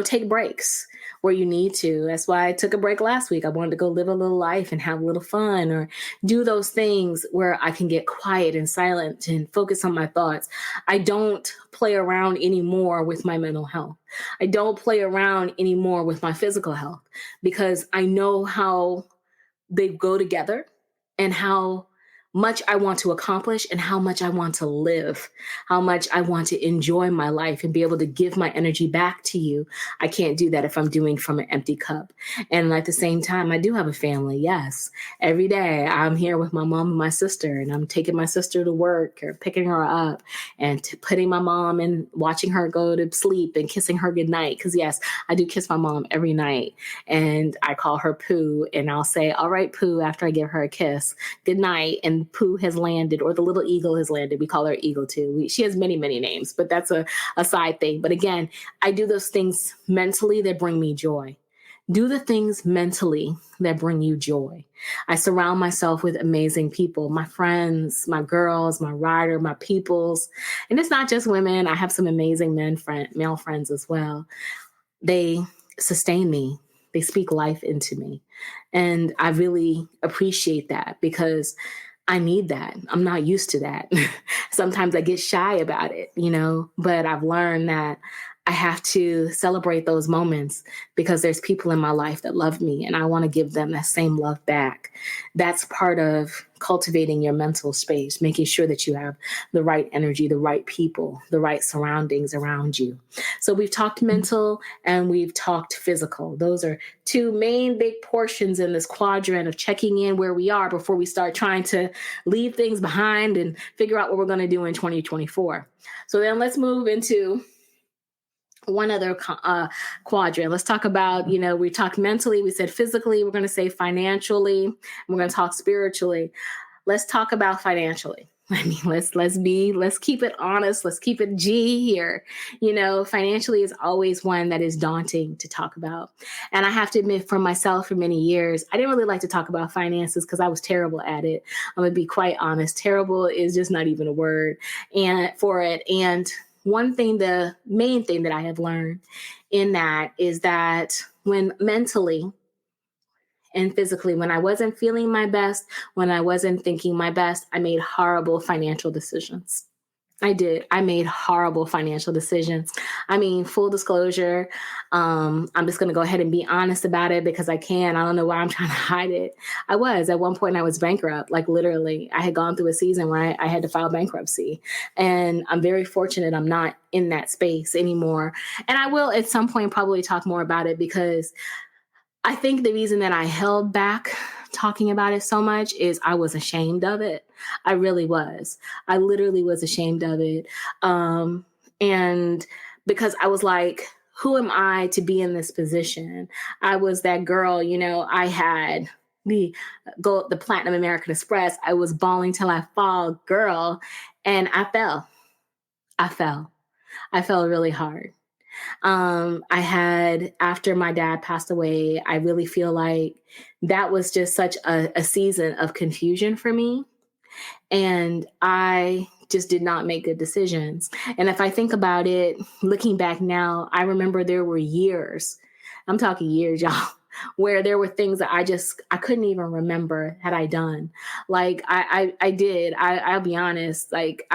take breaks where you need to. That's why I took a break last week. I wanted to go live a little life and have a little fun, or do those things where I can get quiet and silent and focus on my thoughts. I don't play around anymore with my mental health. I don't play around anymore with my physical health, because I know how they go together and how much I want to accomplish and how much I want to live, how much I want to enjoy my life and be able to give my energy back to you. I can't do that if I'm doing from an empty cup. And at the same time, I do have a family. Yes. Every day I'm here with my mom and my sister, and I'm taking my sister to work or picking her up and putting my mom and watching her go to sleep and kissing her goodnight. Because yes, I do kiss my mom every night, and I call her Pooh, and I'll say, all right, Pooh, after I give her a kiss, good night. And Pooh has landed, or the little eagle has landed. We call her Eagle too. She has many, many names, but that's a side thing. But again, I do those things mentally that bring me joy. Do the things mentally that bring you joy. I surround myself with amazing people, my friends, my girls, my rider, my peoples. And it's not just women. I have some amazing male friends as well. They sustain me. They speak life into me. And I really appreciate that, because I need that. I'm not used to that. Sometimes I get shy about it, but I've learned that I have to celebrate those moments, because there's people in my life that love me, and I want to give them that same love back. That's part of cultivating your mental space, making sure that you have the right energy, the right people, the right surroundings around you. So we've talked mental and we've talked physical. Those are two main big portions in this quadrant of checking in where we are before we start trying to leave things behind and figure out what we're going to do in 2024. So then let's move into one other quadrant. Let's talk about, we talked mentally, we said physically, we're going to say financially, and we're going to talk spiritually. Let's talk about financially. I mean, let's keep it honest. Let's keep it G here. Financially is always one that is daunting to talk about. And I have to admit, for myself, for many years, I didn't really like to talk about finances because I was terrible at it. I'm going to be quite honest. Terrible is just not even a word for it. And the main thing that I have learned in that is that when mentally and physically, when I wasn't feeling my best, when I wasn't thinking my best, I made horrible financial decisions. I did. I made horrible financial decisions. I mean, full disclosure, I'm just going to go ahead and be honest about it because I can. I don't know why I'm trying to hide it. At one point I was bankrupt, like literally. I had gone through a season where I had to file bankruptcy. And I'm very fortunate I'm not in that space anymore. And I will at some point probably talk more about it, because I think the reason that I held back talking about it so much is I was ashamed of it. I really was. I literally was ashamed of it. And because I was like, who am I to be in this position? I was that girl, I had the Platinum American Express. I was bawling till I fall, girl. And I fell. I fell really hard. After my dad passed away, I really feel like that was just such a season of confusion for me. And I just did not make good decisions. And if I think about it, looking back now, I remember there were years, I'm talking years, y'all, where there were things that I couldn't even remember had I done. Like I did, I'll be honest, like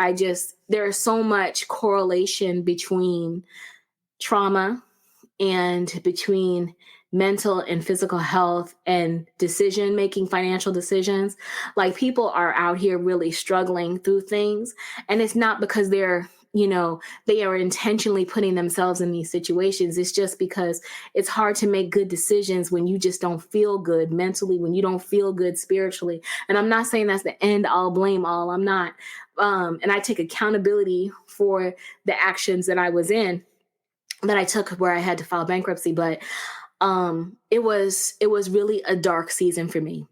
there's so much correlation between trauma and between mental and physical health and decision making, financial decisions. Like, people are out here really struggling through things, and it's not because they are intentionally putting themselves in these situations. It's just because it's hard to make good decisions when you just don't feel good mentally, when you don't feel good spiritually. And I'm not saying that's the end all, blame all. I'm not. And I take accountability for the actions that I was in, that I took where I had to file bankruptcy. But it was really a dark season for me.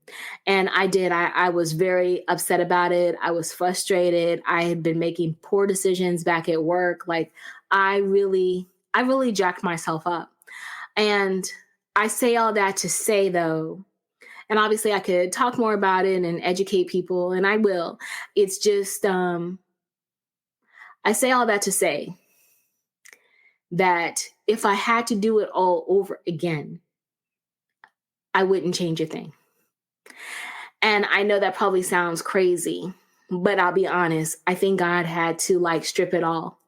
And I was very upset about it. I was frustrated. I had been making poor decisions back at work. Like, I really jacked myself up. And I say all that to say, though, and obviously I could talk more about it and educate people, and I will. It's just, I say all that to say that if I had to do it all over again, I wouldn't change a thing. And I know that probably sounds crazy, but I'll be honest. I think God had to strip it all.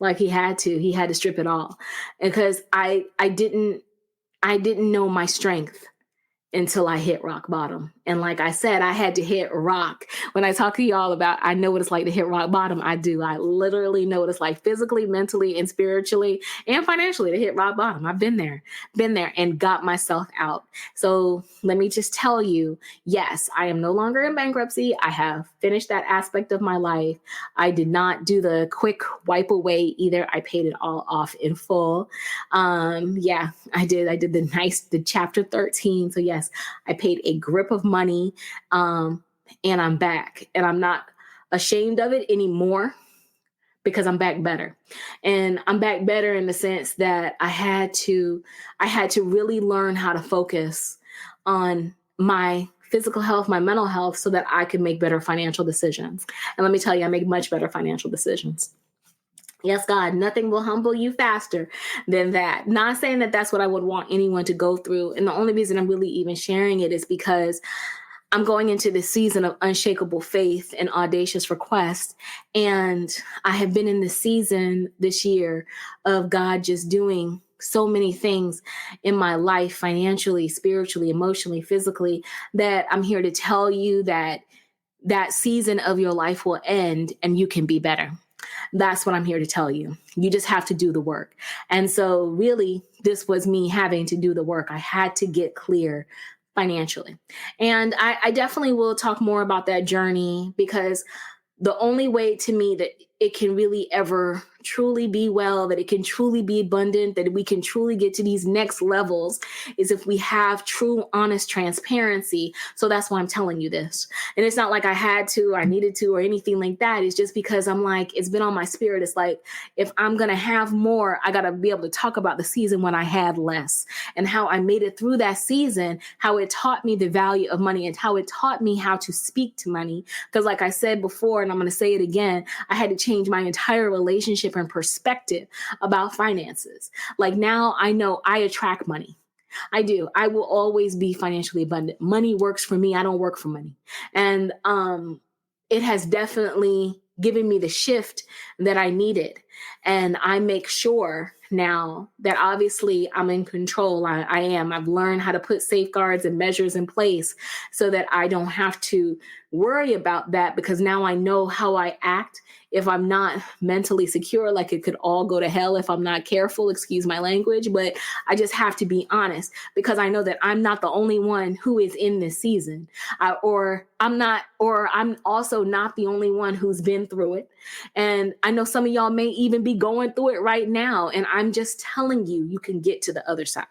Like, he had to strip it all, because I didn't know my strength until I hit rock bottom. And like I said, I had to hit rock. When I talk to y'all about, I know what it's like to hit rock bottom, I do. I literally know what it's like physically, mentally, and spiritually, and financially to hit rock bottom. I've been there and got myself out. So let me just tell you, yes, I am no longer in bankruptcy. I have finished that aspect of my life. I did not do the quick wipe away either. I paid it all off in full. Yeah, I did. I did the chapter 13. So yes, I paid a grip of money, and I'm back, and I'm not ashamed of it anymore, because I'm back better. And I'm back better in the sense that I had to really learn how to focus on my physical health, my mental health, so that I could make better financial decisions. And let me tell you, I make much better financial decisions. Yes, God, nothing will humble you faster than that. Not saying that that's what I would want anyone to go through. And the only reason I'm really even sharing it is because I'm going into this season of unshakable faith and audacious request. And I have been in this season this year of God just doing so many things in my life, financially, spiritually, emotionally, physically, that I'm here to tell you that that season of your life will end and you can be better. That's what I'm here to tell you. You just have to do the work. And so really, this was me having to do the work. I had to get clear financially. And I definitely will talk more about that journey, because the only way to me that it can really ever truly be well, that it can truly be abundant, that we can truly get to these next levels is if we have true, honest transparency. So that's why I'm telling you this. And it's not like I had to, I needed to, or anything like that. It's just because I'm like, it's been on my spirit. It's like, if I'm going to have more, I got to be able to talk about the season when I had less, and how I made it through that season, how it taught me the value of money, and how it taught me how to speak to money. Because like I said before, and I'm going to say it again, I had to change my entire relationship and perspective about finances. Like, now I know I attract money. I do. I will always be financially abundant. Money works for me. I don't work for money. And it has definitely given me the shift that I needed. And I make sure now that obviously I'm in control. I am. I've learned how to put safeguards and measures in place so that I don't have to worry about that, because now I know how I act if I'm not mentally secure. Like, it could all go to hell if I'm not careful, excuse my language, but I just have to be honest, because I know that I'm not the only one who is in this season, or I'm also not the only one who's been through it. And I know some of y'all may even be going through it right now. And I'm just telling you, you can get to the other side.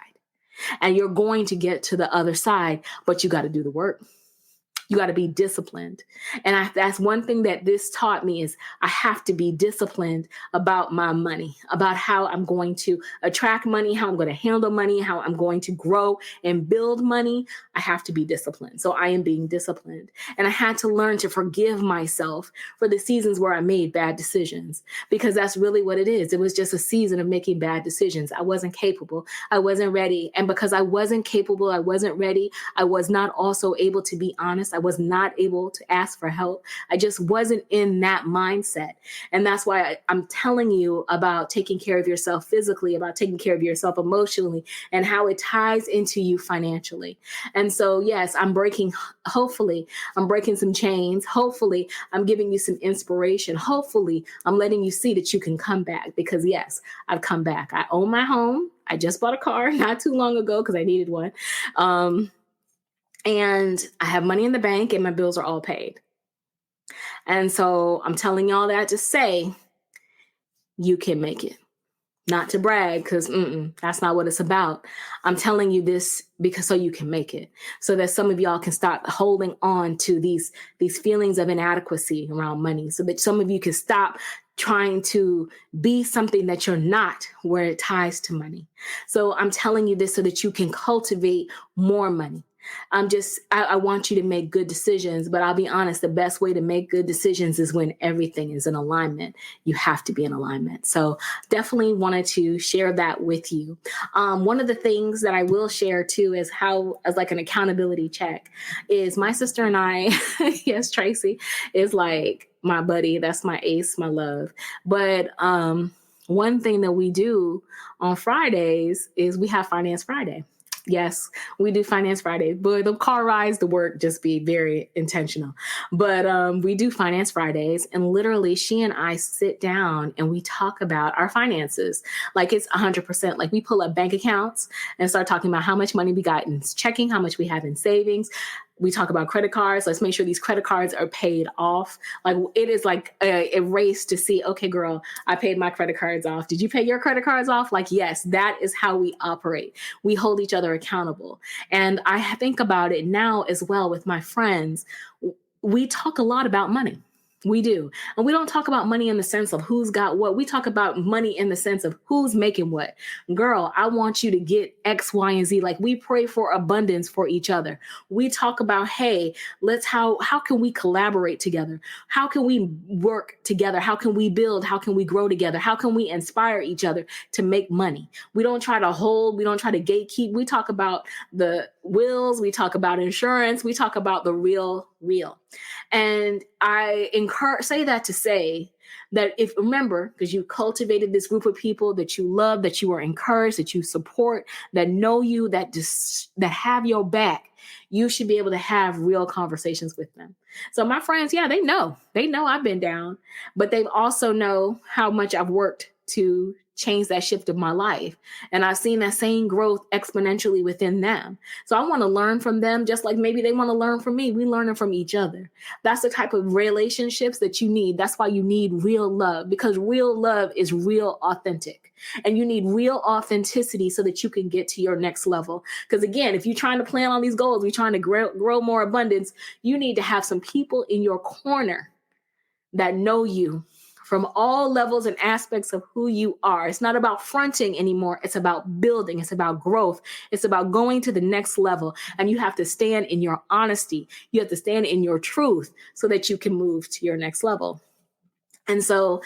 and you're going to get to the other side, but you got to do the work. You got to be disciplined. And that's one thing that this taught me is I have to be disciplined about my money, about how I'm going to attract money, how I'm going to handle money, how I'm going to grow and build money. I have to be disciplined. So I am being disciplined. And I had to learn to forgive myself for the seasons where I made bad decisions, because that's really what it is. It was just a season of making bad decisions. I wasn't capable. I wasn't ready. And because I wasn't capable, I wasn't ready, I was not also able to be honest. I was not able to ask for help. I just wasn't in that mindset. And that's why I'm telling you about taking care of yourself physically, about taking care of yourself emotionally, and how it ties into you financially. And so, yes, hopefully, I'm breaking some chains. Hopefully, I'm giving you some inspiration. Hopefully, I'm letting you see that you can come back, because yes, I've come back. I own my home. I just bought a car not too long ago because I needed one. And I have money in the bank and my bills are all paid. And so I'm telling y'all that to say you can make it. Not to brag, because that's not what it's about. I'm telling you this because so you can make it, so that some of y'all can stop holding on to these feelings of inadequacy around money, so that some of you can stop trying to be something that you're not, where it ties to money. So I'm telling you this so that you can cultivate more money. I want you to make good decisions, but I'll be honest, the best way to make good decisions is when everything is in alignment. You have to be in alignment. So definitely wanted to share that with you. One of the things that I will share too is how, as like an accountability check, is my sister and I, yes, Tracy is like my buddy. That's my ace, my love. But, one thing that we do on Fridays is we have Finance Friday. Yes, we do Finance Friday, but the car rides to work, just be very intentional. But we do Finance Fridays, and literally she and I sit down and we talk about our finances. Like it's 100%. Like we pull up bank accounts and start talking about how much money we got in checking, how much we have in savings. We talk about credit cards. Let's make sure these credit cards are paid off. Like it is like a race to see, okay, girl, I paid my credit cards off. Did you pay your credit cards off? Like, yes, that is how we operate. We hold each other accountable. And I think about it now as well with my friends. We talk a lot about money. We do. And we don't talk about money in the sense of who's got what. We talk about money in the sense of who's making what. Girl, I want you to get X, Y, and Z. Like we pray for abundance for each other. We talk about, hey, how can we collaborate together? How can we work together? How can we build? How can we grow together? How can we inspire each other to make money? We don't try to hold, we don't try to gatekeep. We talk about the wills, we talk about insurance, we talk about the real. And I say that to say that remember, because you cultivated this group of people that you love, that you are encouraged, that you support, that know you, that have your back, you should be able to have real conversations with them. So my friends, yeah, they know I've been down, but they also know how much I've worked to change that shift of my life. And I've seen that same growth exponentially within them. So I want to learn from them, just like maybe they want to learn from me. We learning from each other. That's the type of relationships that you need. That's why you need real love, because real love is real authentic. And you need real authenticity so that you can get to your next level. Because again, if you're trying to plan on these goals, you're trying to grow more abundance, you need to have some people in your corner that know you from all levels and aspects of who you are. It's not about fronting anymore. It's about building. It's about growth. It's about going to the next level. And you have to stand in your honesty. You have to stand in your truth so that you can move to your next level. And so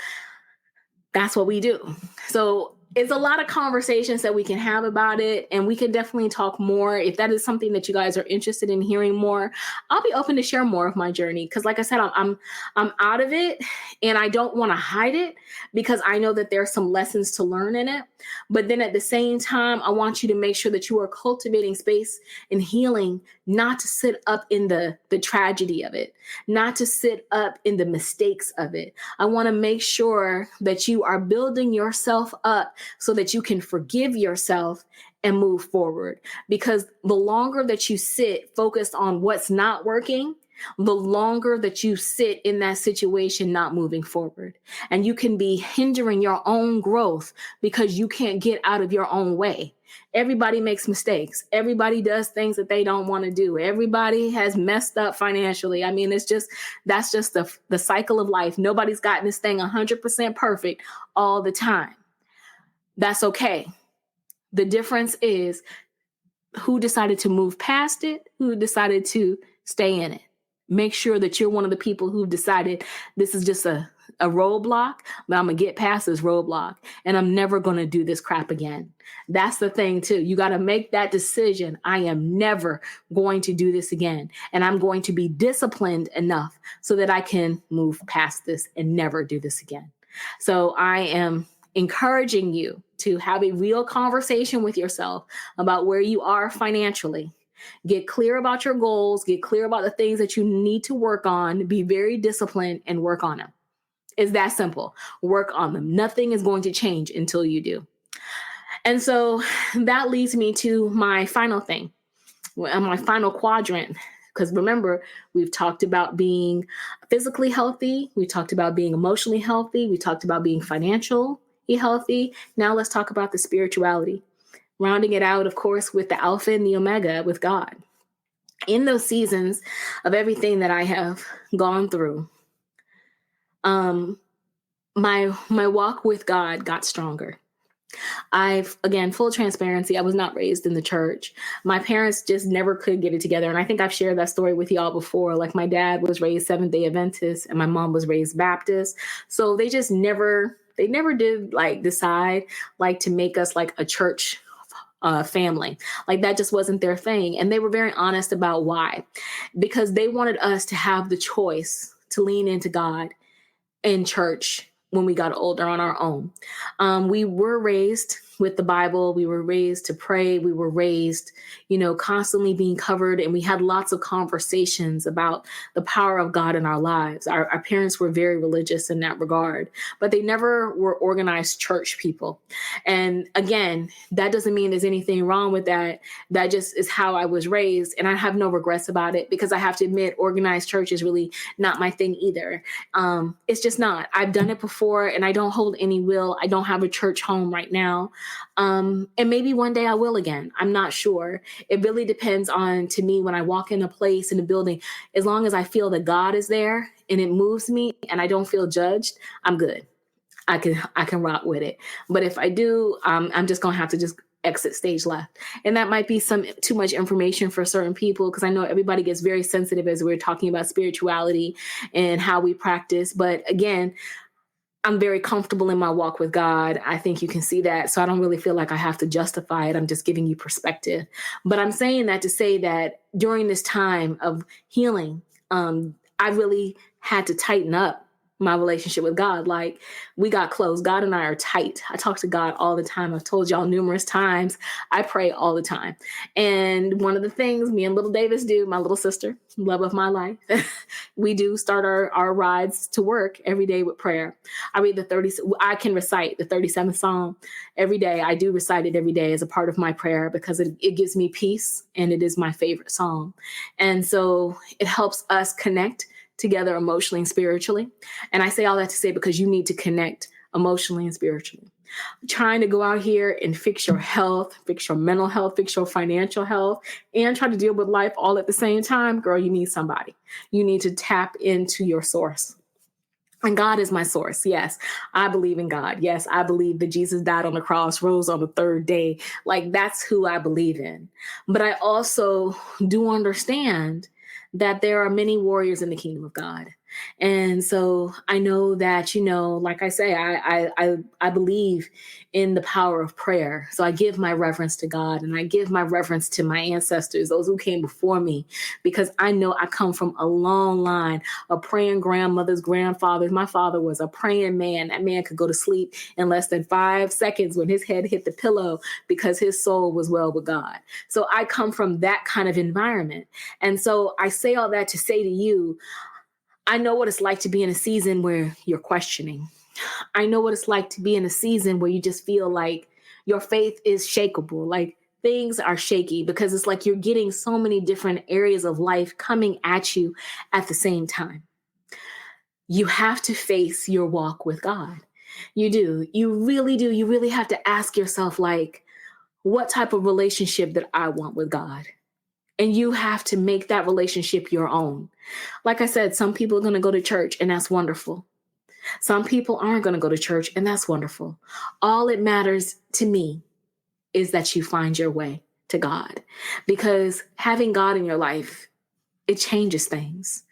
that's what we do. So it's a lot of conversations that we can have about it, and we can definitely talk more. If that is something that you guys are interested in hearing more, I'll be open to share more of my journey. Because like I said, I'm out of it, and I don't want to hide it, because I know that there's some lessons to learn in it. But then at the same time, I want you to make sure that you are cultivating space and healing, not to sit up in the tragedy of it, not to sit up in the mistakes of it. I want to make sure that you are building yourself up so that you can forgive yourself and move forward. Because the longer that you sit focused on what's not working, the longer that you sit in that situation, not moving forward. And you can be hindering your own growth because you can't get out of your own way. Everybody makes mistakes. Everybody does things that they don't want to do. Everybody has messed up financially. I mean, that's just the cycle of life. Nobody's gotten this thing 100% perfect all the time. That's okay. The difference is who decided to move past it, who decided to stay in it. Make sure that you're one of the people who decided this is just a roadblock, but I'm going to get past this roadblock and I'm never going to do this crap again. That's the thing too. You got to make that decision. I am never going to do this again. And I'm going to be disciplined enough so that I can move past this and never do this again. So I am encouraging you to have a real conversation with yourself about where you are financially. Get clear about your goals, get clear about the things that you need to work on, be very disciplined and work on them. It's that simple. Work on them. Nothing is going to change until you do. And so that leads me to my final thing, my final quadrant. Because remember, we've talked about being physically healthy. We talked about being emotionally healthy. We talked about being financially healthy. Now let's talk about the spirituality. Rounding it out, of course, with the Alpha and the Omega, with God. In those seasons of everything that I have gone through, my walk with God got stronger. Again, full transparency, I was not raised in the church. My parents just never could get it together. And I think I've shared that story with y'all before. Like my dad was raised Seventh-day Adventist and my mom was raised Baptist. So they just never did like decide like to make us like a church family. Like that just wasn't their thing. And they were very honest about why, because they wanted us to have the choice to lean into God in church when we got older on our own. We were raised with the Bible. We were raised to pray. We were raised, constantly being covered. And we had lots of conversations about the power of God in our lives. Our parents were very religious in that regard, but they never were organized church people. And again, that doesn't mean there's anything wrong with that. That just is how I was raised. And I have no regrets about it because I have to admit, organized church is really not my thing either. It's just not. I've done it before and I don't hold any will. I don't have a church home right now. And maybe one day I will again. I'm not sure. It really depends on, to me, when I walk in a place, in a building, as long as I feel that God is there and it moves me and I don't feel judged, I'm good. I can rock with it. But if I do, I'm just going to have to just exit stage left. And that might be too much information for certain people, because I know everybody gets very sensitive as we're talking about spirituality and how we practice. But again, I'm very comfortable in my walk with God. I think you can see that. So I don't really feel like I have to justify it. I'm just giving you perspective. But I'm saying that to say that during this time of healing, I really had to tighten up my relationship with God. Like, we got close. God and I are tight. I talk to God all the time. I've told y'all numerous times. I pray all the time. And one of the things me and little Davis do, my little sister, love of my life, we do start our rides to work every day with prayer. I can recite the 37th Psalm every day. I do recite it every day as a part of my prayer because it gives me peace and it is my favorite psalm. And so it helps us connect together emotionally and spiritually. And I say all that to say because you need to connect emotionally and spiritually. Trying to go out here and fix your health, fix your mental health, fix your financial health, and try to deal with life all at the same time, girl, you need somebody. You need to tap into your source. And God is my source. Yes, I believe in God. Yes, I believe that Jesus died on the cross, rose on the third day. Like, that's who I believe in. But I also do understand that there are many warriors in the kingdom of God. And so I know that, like I say, I believe in the power of prayer. So I give my reverence to God and I give my reverence to my ancestors, those who came before me, because I know I come from a long line of praying grandmothers, grandfathers. My father was a praying man. That man could go to sleep in less than 5 seconds when his head hit the pillow because his soul was well with God. So I come from that kind of environment. And so I say all that to say to you, I know what it's like to be in a season where you're questioning. I know what it's like to be in a season where you just feel like your faith is shakeable. Like, things are shaky because it's like you're getting so many different areas of life coming at you at the same time. You have to face your walk with God. You do. You really do. You really have to ask yourself, like, what type of relationship that I want with God? And you have to make that relationship your own. Like I said, some people are going to go to church, and that's wonderful. Some people aren't going to go to church, and that's wonderful. All it matters to me is that you find your way to God, because having God in your life, it changes things.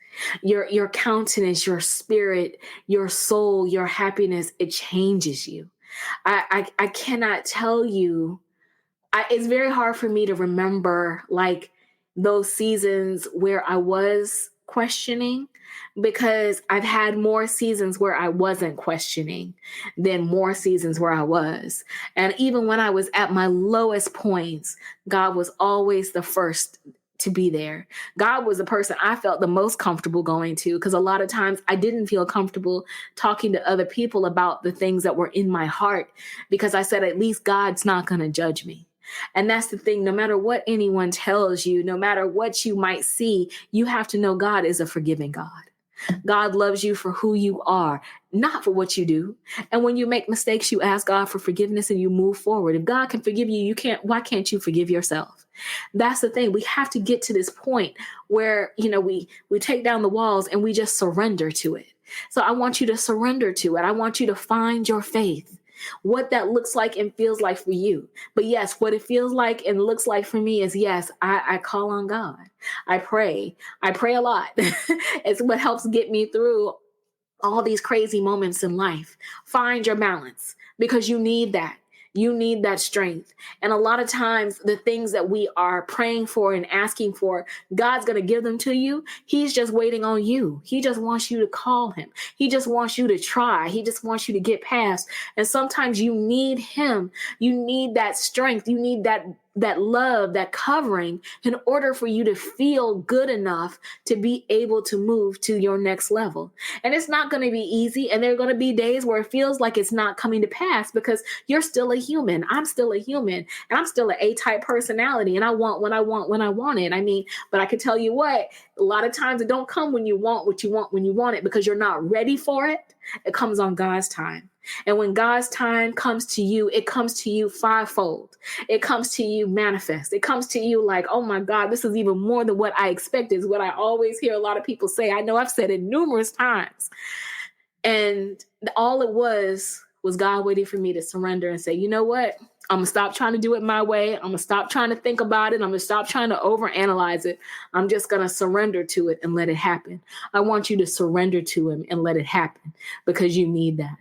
Your countenance, your spirit, your soul, your happiness, it changes you. I cannot tell you. It's very hard for me to remember like those seasons where I was questioning, because I've had more seasons where I wasn't questioning than more seasons where I was. And even when I was at my lowest points, God was always the first to be there. God was the person I felt the most comfortable going to, because a lot of times I didn't feel comfortable talking to other people about the things that were in my heart, because I said, at least God's not going to judge me. And that's the thing. No matter what anyone tells you, no matter what you might see, you have to know God is a forgiving God. God loves you for who you are, not for what you do. And when you make mistakes, you ask God for forgiveness and you move forward. If God can forgive you, why can't you forgive yourself? That's the thing. We have to get to this point where, we take down the walls and we just surrender to it. So I want you to surrender to it. I want you to find your faith, what that looks like and feels like for you. But yes, what it feels like and looks like for me is, yes, I call on God. I pray a lot. It's what helps get me through all these crazy moments in life. Find your balance, because you need that. You need that strength. And a lot of times the things that we are praying for and asking for, God's going to give them to you. He's just waiting on you. He just wants you to call him. He just wants you to try. He just wants you to get past. And sometimes you need him. You need that strength. You need that love, that covering, in order for you to feel good enough to be able to move to your next level. And it's not going to be easy. And there are going to be days where it feels like it's not coming to pass, because you're still a human. I'm still a human, and I'm still an A-type personality. And I want what I want when I want it. But I can tell you what, a lot of times it don't come when you want what you want when you want it, because you're not ready for it. It comes on God's time. And when God's time comes to you, it comes to you fivefold. It comes to you manifest. It comes to you like, oh my God, this is even more than what I expected, is what I always hear a lot of people say. I know I've said it numerous times. And all it was God waiting for me to surrender and say, you know what? I'm going to stop trying to do it my way. I'm going to stop trying to think about it. I'm going to stop trying to overanalyze it. I'm just going to surrender to it and let it happen. I want you to surrender to him and let it happen, because you need that.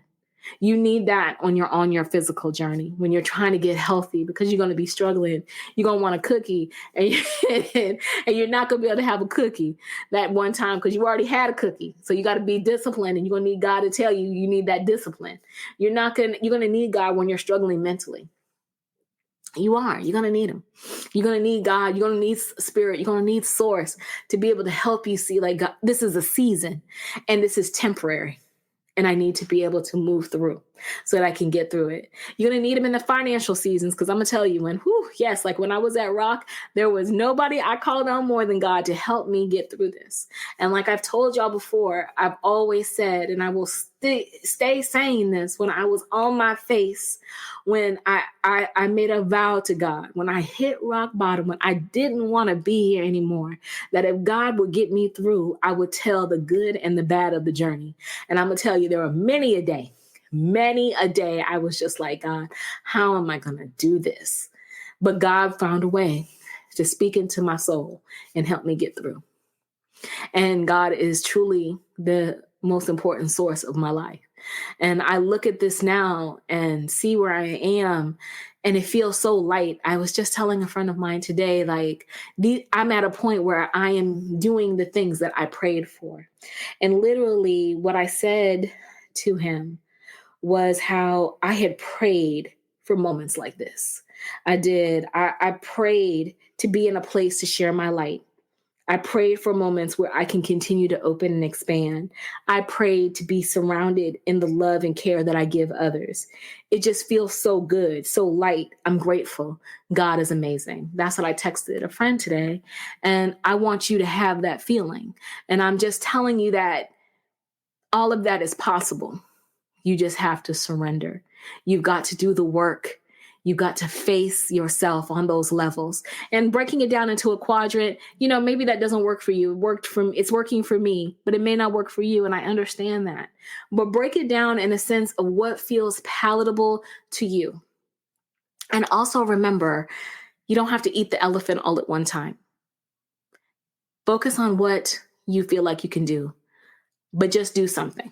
You need that when you're on your physical journey, when you're trying to get healthy, because you're going to be struggling. You're going to want a cookie, and you're not going to be able to have a cookie that one time because you already had a cookie. So you got to be disciplined, and you're going to need God to tell you you need that discipline. You're going to need God when you're struggling mentally. You're going to need him. You're going to need God. You're going to need spirit. You're going to need source to be able to help you see, like, God, this is a season and this is temporary. And I need to be able to move through so that I can get through it. You're going to need them in the financial seasons, because I'm going to tell you, like when I was at Rock, there was nobody I called on more than God to help me get through this. And like I've told y'all before, I've always said, and I will stay saying this, when I was on my face, when I made a vow to God, when I hit rock bottom, when I didn't want to be here anymore, that if God would get me through, I would tell the good and the bad of the journey. And I'm going to tell you, there were many a day I was just like, God, how am I going to do this? But God found a way to speak into my soul and help me get through. And God is truly the most important source of my life. And I look at this now and see where I am, and it feels so light. I was just telling a friend of mine today, like, I'm at a point where I am doing the things that I prayed for. And literally what I said to him was how I had prayed for moments like this. I did. I prayed to be in a place to share my light. I prayed for moments where I can continue to open and expand. I prayed to be surrounded in the love and care that I give others. It just feels so good, so light. I'm grateful. God is amazing. That's what I texted a friend today. And I want you to have that feeling. And I'm just telling you that all of that is possible. You just have to surrender. You've got to do the work. You've got to face yourself on those levels. And breaking it down into a quadrant, maybe that doesn't work for you. It's working for me, but it may not work for you. And I understand that. But break it down in a sense of what feels palatable to you. And also remember, you don't have to eat the elephant all at one time. Focus on what you feel like you can do, but just do something.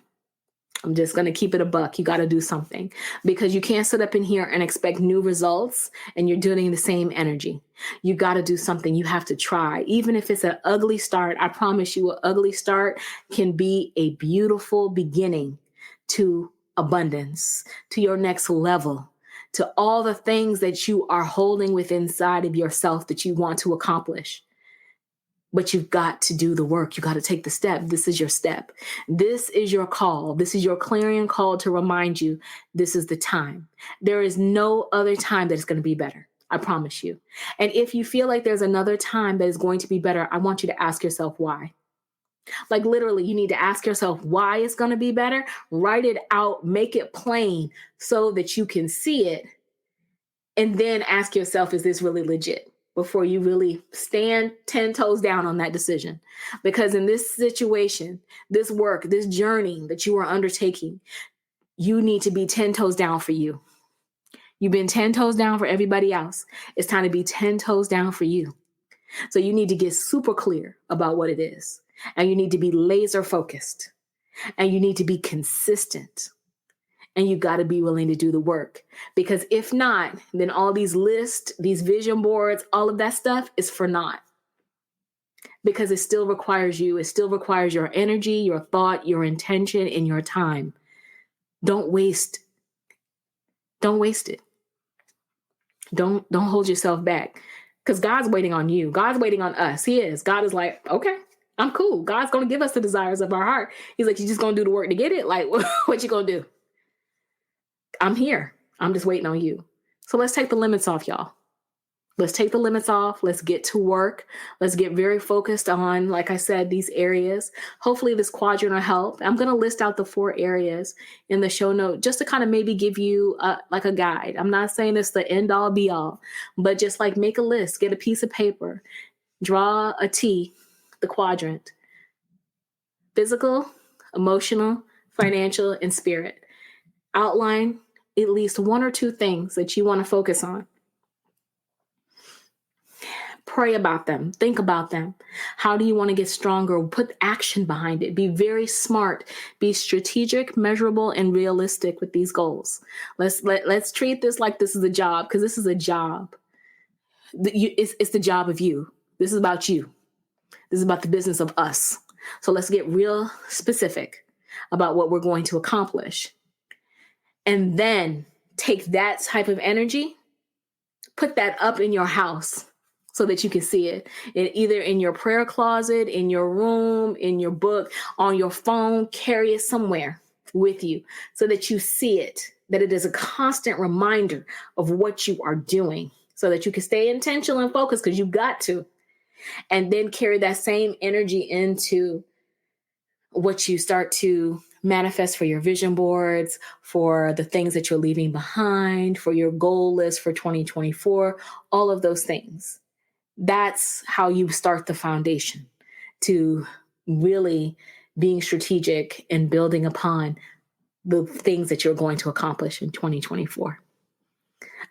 I'm just going to keep it a buck. You got to do something, because you can't sit up in here and expect new results and you're doing the same energy. You got to do something. You have to try. Even if it's an ugly start, I promise you, an ugly start can be a beautiful beginning to abundance, to your next level, to all the things that you are holding within inside of yourself that you want to accomplish. But you've got to do the work. You got to take the step. This is your step. This is your call. This is your clarion call to remind you this is the time. There is no other time that is going to be better. I promise you. And if you feel like there's another time that is going to be better, I want you to ask yourself why. Like literally, you need to ask yourself why it's going to be better. Write it out. Make it plain so that you can see it. And then ask yourself, is this really legit? Before you really stand 10 toes down on that decision. Because in this situation, this work, this journey that you are undertaking, you need to be 10 toes down for you. You've been 10 toes down for everybody else. It's time to be 10 toes down for you. So you need to get super clear about what it is. And you need to be laser focused. And you need to be consistent. And you got to be willing to do the work, because if not, then all these lists, these vision boards, all of that stuff is for naught, because it still requires you. It still requires your energy, your thought, your intention, and your time. Don't waste it. Don't hold yourself back, because God's waiting on you. God's waiting on us. He is. God is like, okay, I'm cool. God's going to give us the desires of our heart. He's like, you just going to do the work to get it? Like, what you going to do? I'm here. I'm just waiting on you. So let's take the limits off, y'all. Let's take the limits off. Let's get to work. Let's get very focused on, like I said, these areas. Hopefully this quadrant will help. I'm going to list out the 4 areas in the show note just to kind of maybe give you like a guide. I'm not saying it's the end all be all, but just like make a list, get a piece of paper, draw a T, the quadrant: physical, emotional, financial, and spirit. Outline at least 1 or 2 things that you want to focus on. Pray about them. Think about them. How do you want to get stronger? Put action behind it. Be very smart. Be strategic, measurable, and realistic with these goals. Let's treat this like this is a job, because this is a job. It's the job of you. This is about you. This is about the business of us. So let's get real specific about what we're going to accomplish. And then take that type of energy, put that up in your house so that you can see it. Either in your prayer closet, in your room, in your book, on your phone, carry it somewhere with you so that you see it, that it is a constant reminder of what you are doing, so that you can stay intentional and focused, because you got to. And then carry that same energy into what you start to manifest for your vision boards, for the things that you're leaving behind, for your goal list for 2024, all of those things. That's how you start the foundation to really being strategic and building upon the things that you're going to accomplish in 2024.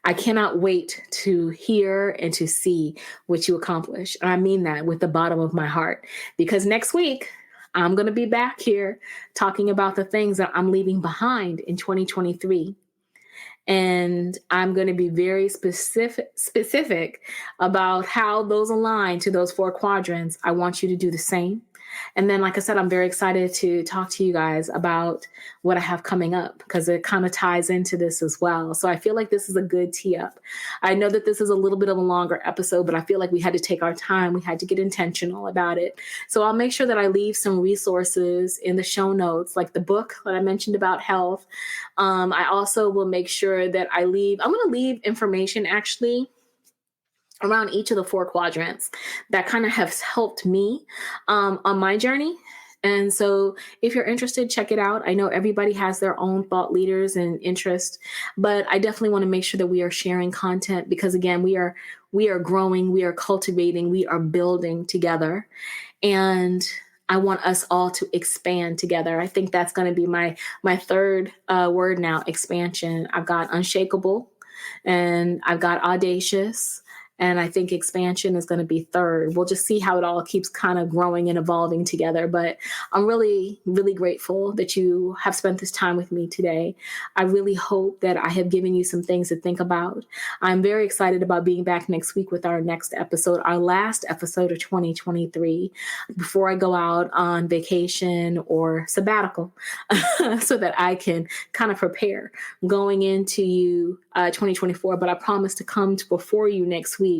I cannot wait to hear and to see what you accomplish. And I mean that with the bottom of my heart, because next week, I'm going to be back here talking about the things that I'm leaving behind in 2023. And I'm going to be very specific about how those align to those 4 quadrants. I want you to do the same. And then, like I said, I'm very excited to talk to you guys about what I have coming up because it kind of ties into this as well. So I feel like this is a good tee up. I know that this is a little bit of a longer episode, but I feel like we had to take our time. We had to get intentional about it. So I'll make sure that I leave some resources in the show notes, like the book that I mentioned about health. I also will make sure that I'm going to leave information actually around each of the 4 quadrants that kind of have helped me on my journey. And so if you're interested, check it out. I know everybody has their own thought leaders and interest, but I definitely want to make sure that we are sharing content because again, we are growing, we are cultivating, we are building together. And I want us all to expand together. I think that's going to be my third word now, expansion. I've got Unshakeable and I've got Audacious. And I think expansion is going to be third. We'll just see how it all keeps kind of growing and evolving together. But I'm really, really grateful that you have spent this time with me today. I really hope that I have given you some things to think about. I'm very excited about being back next week with our next episode, our last episode of 2023, before I go out on vacation or sabbatical so that I can kind of prepare going into 2024. But I promise to come before you next week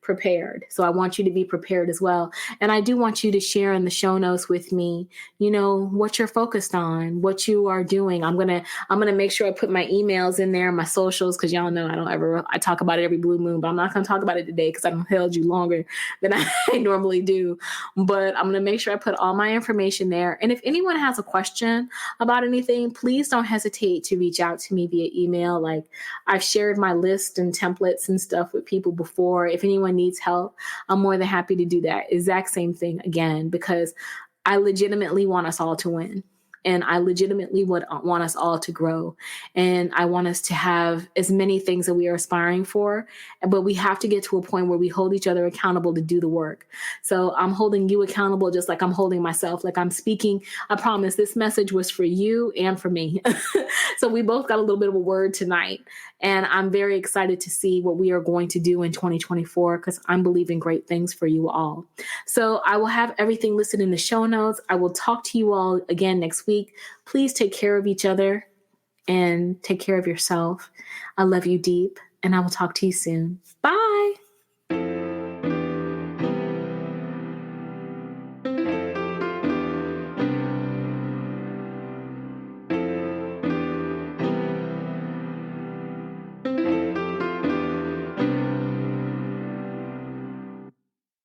prepared. So I want you to be prepared as well. And I do want you to share in the show notes with me, what you're focused on, what you are doing. I'm going to make sure I put my emails in there, my socials, because y'all know I talk about it every blue moon, but I'm not going to talk about it today because I've held you longer than I normally do. But I'm going to make sure I put all my information there. And if anyone has a question about anything, please don't hesitate to reach out to me via email. Like I've shared my list and templates and stuff with people before. If anyone needs help, I'm more than happy to do that. Exact same thing again, because I legitimately want us all to win. And I legitimately want us all to grow. And I want us to have as many things that we are aspiring for. But we have to get to a point where we hold each other accountable to do the work. So I'm holding you accountable just like I'm holding myself. Like I'm speaking, I promise this message was for you and for me. So we both got a little bit of a word tonight. And I'm very excited to see what we are going to do in 2024 because I'm believing great things for you all. So I will have everything listed in the show notes. I will talk to you all again next week. Please take care of each other and take care of yourself. I love you deep, and I will talk to you soon. Bye.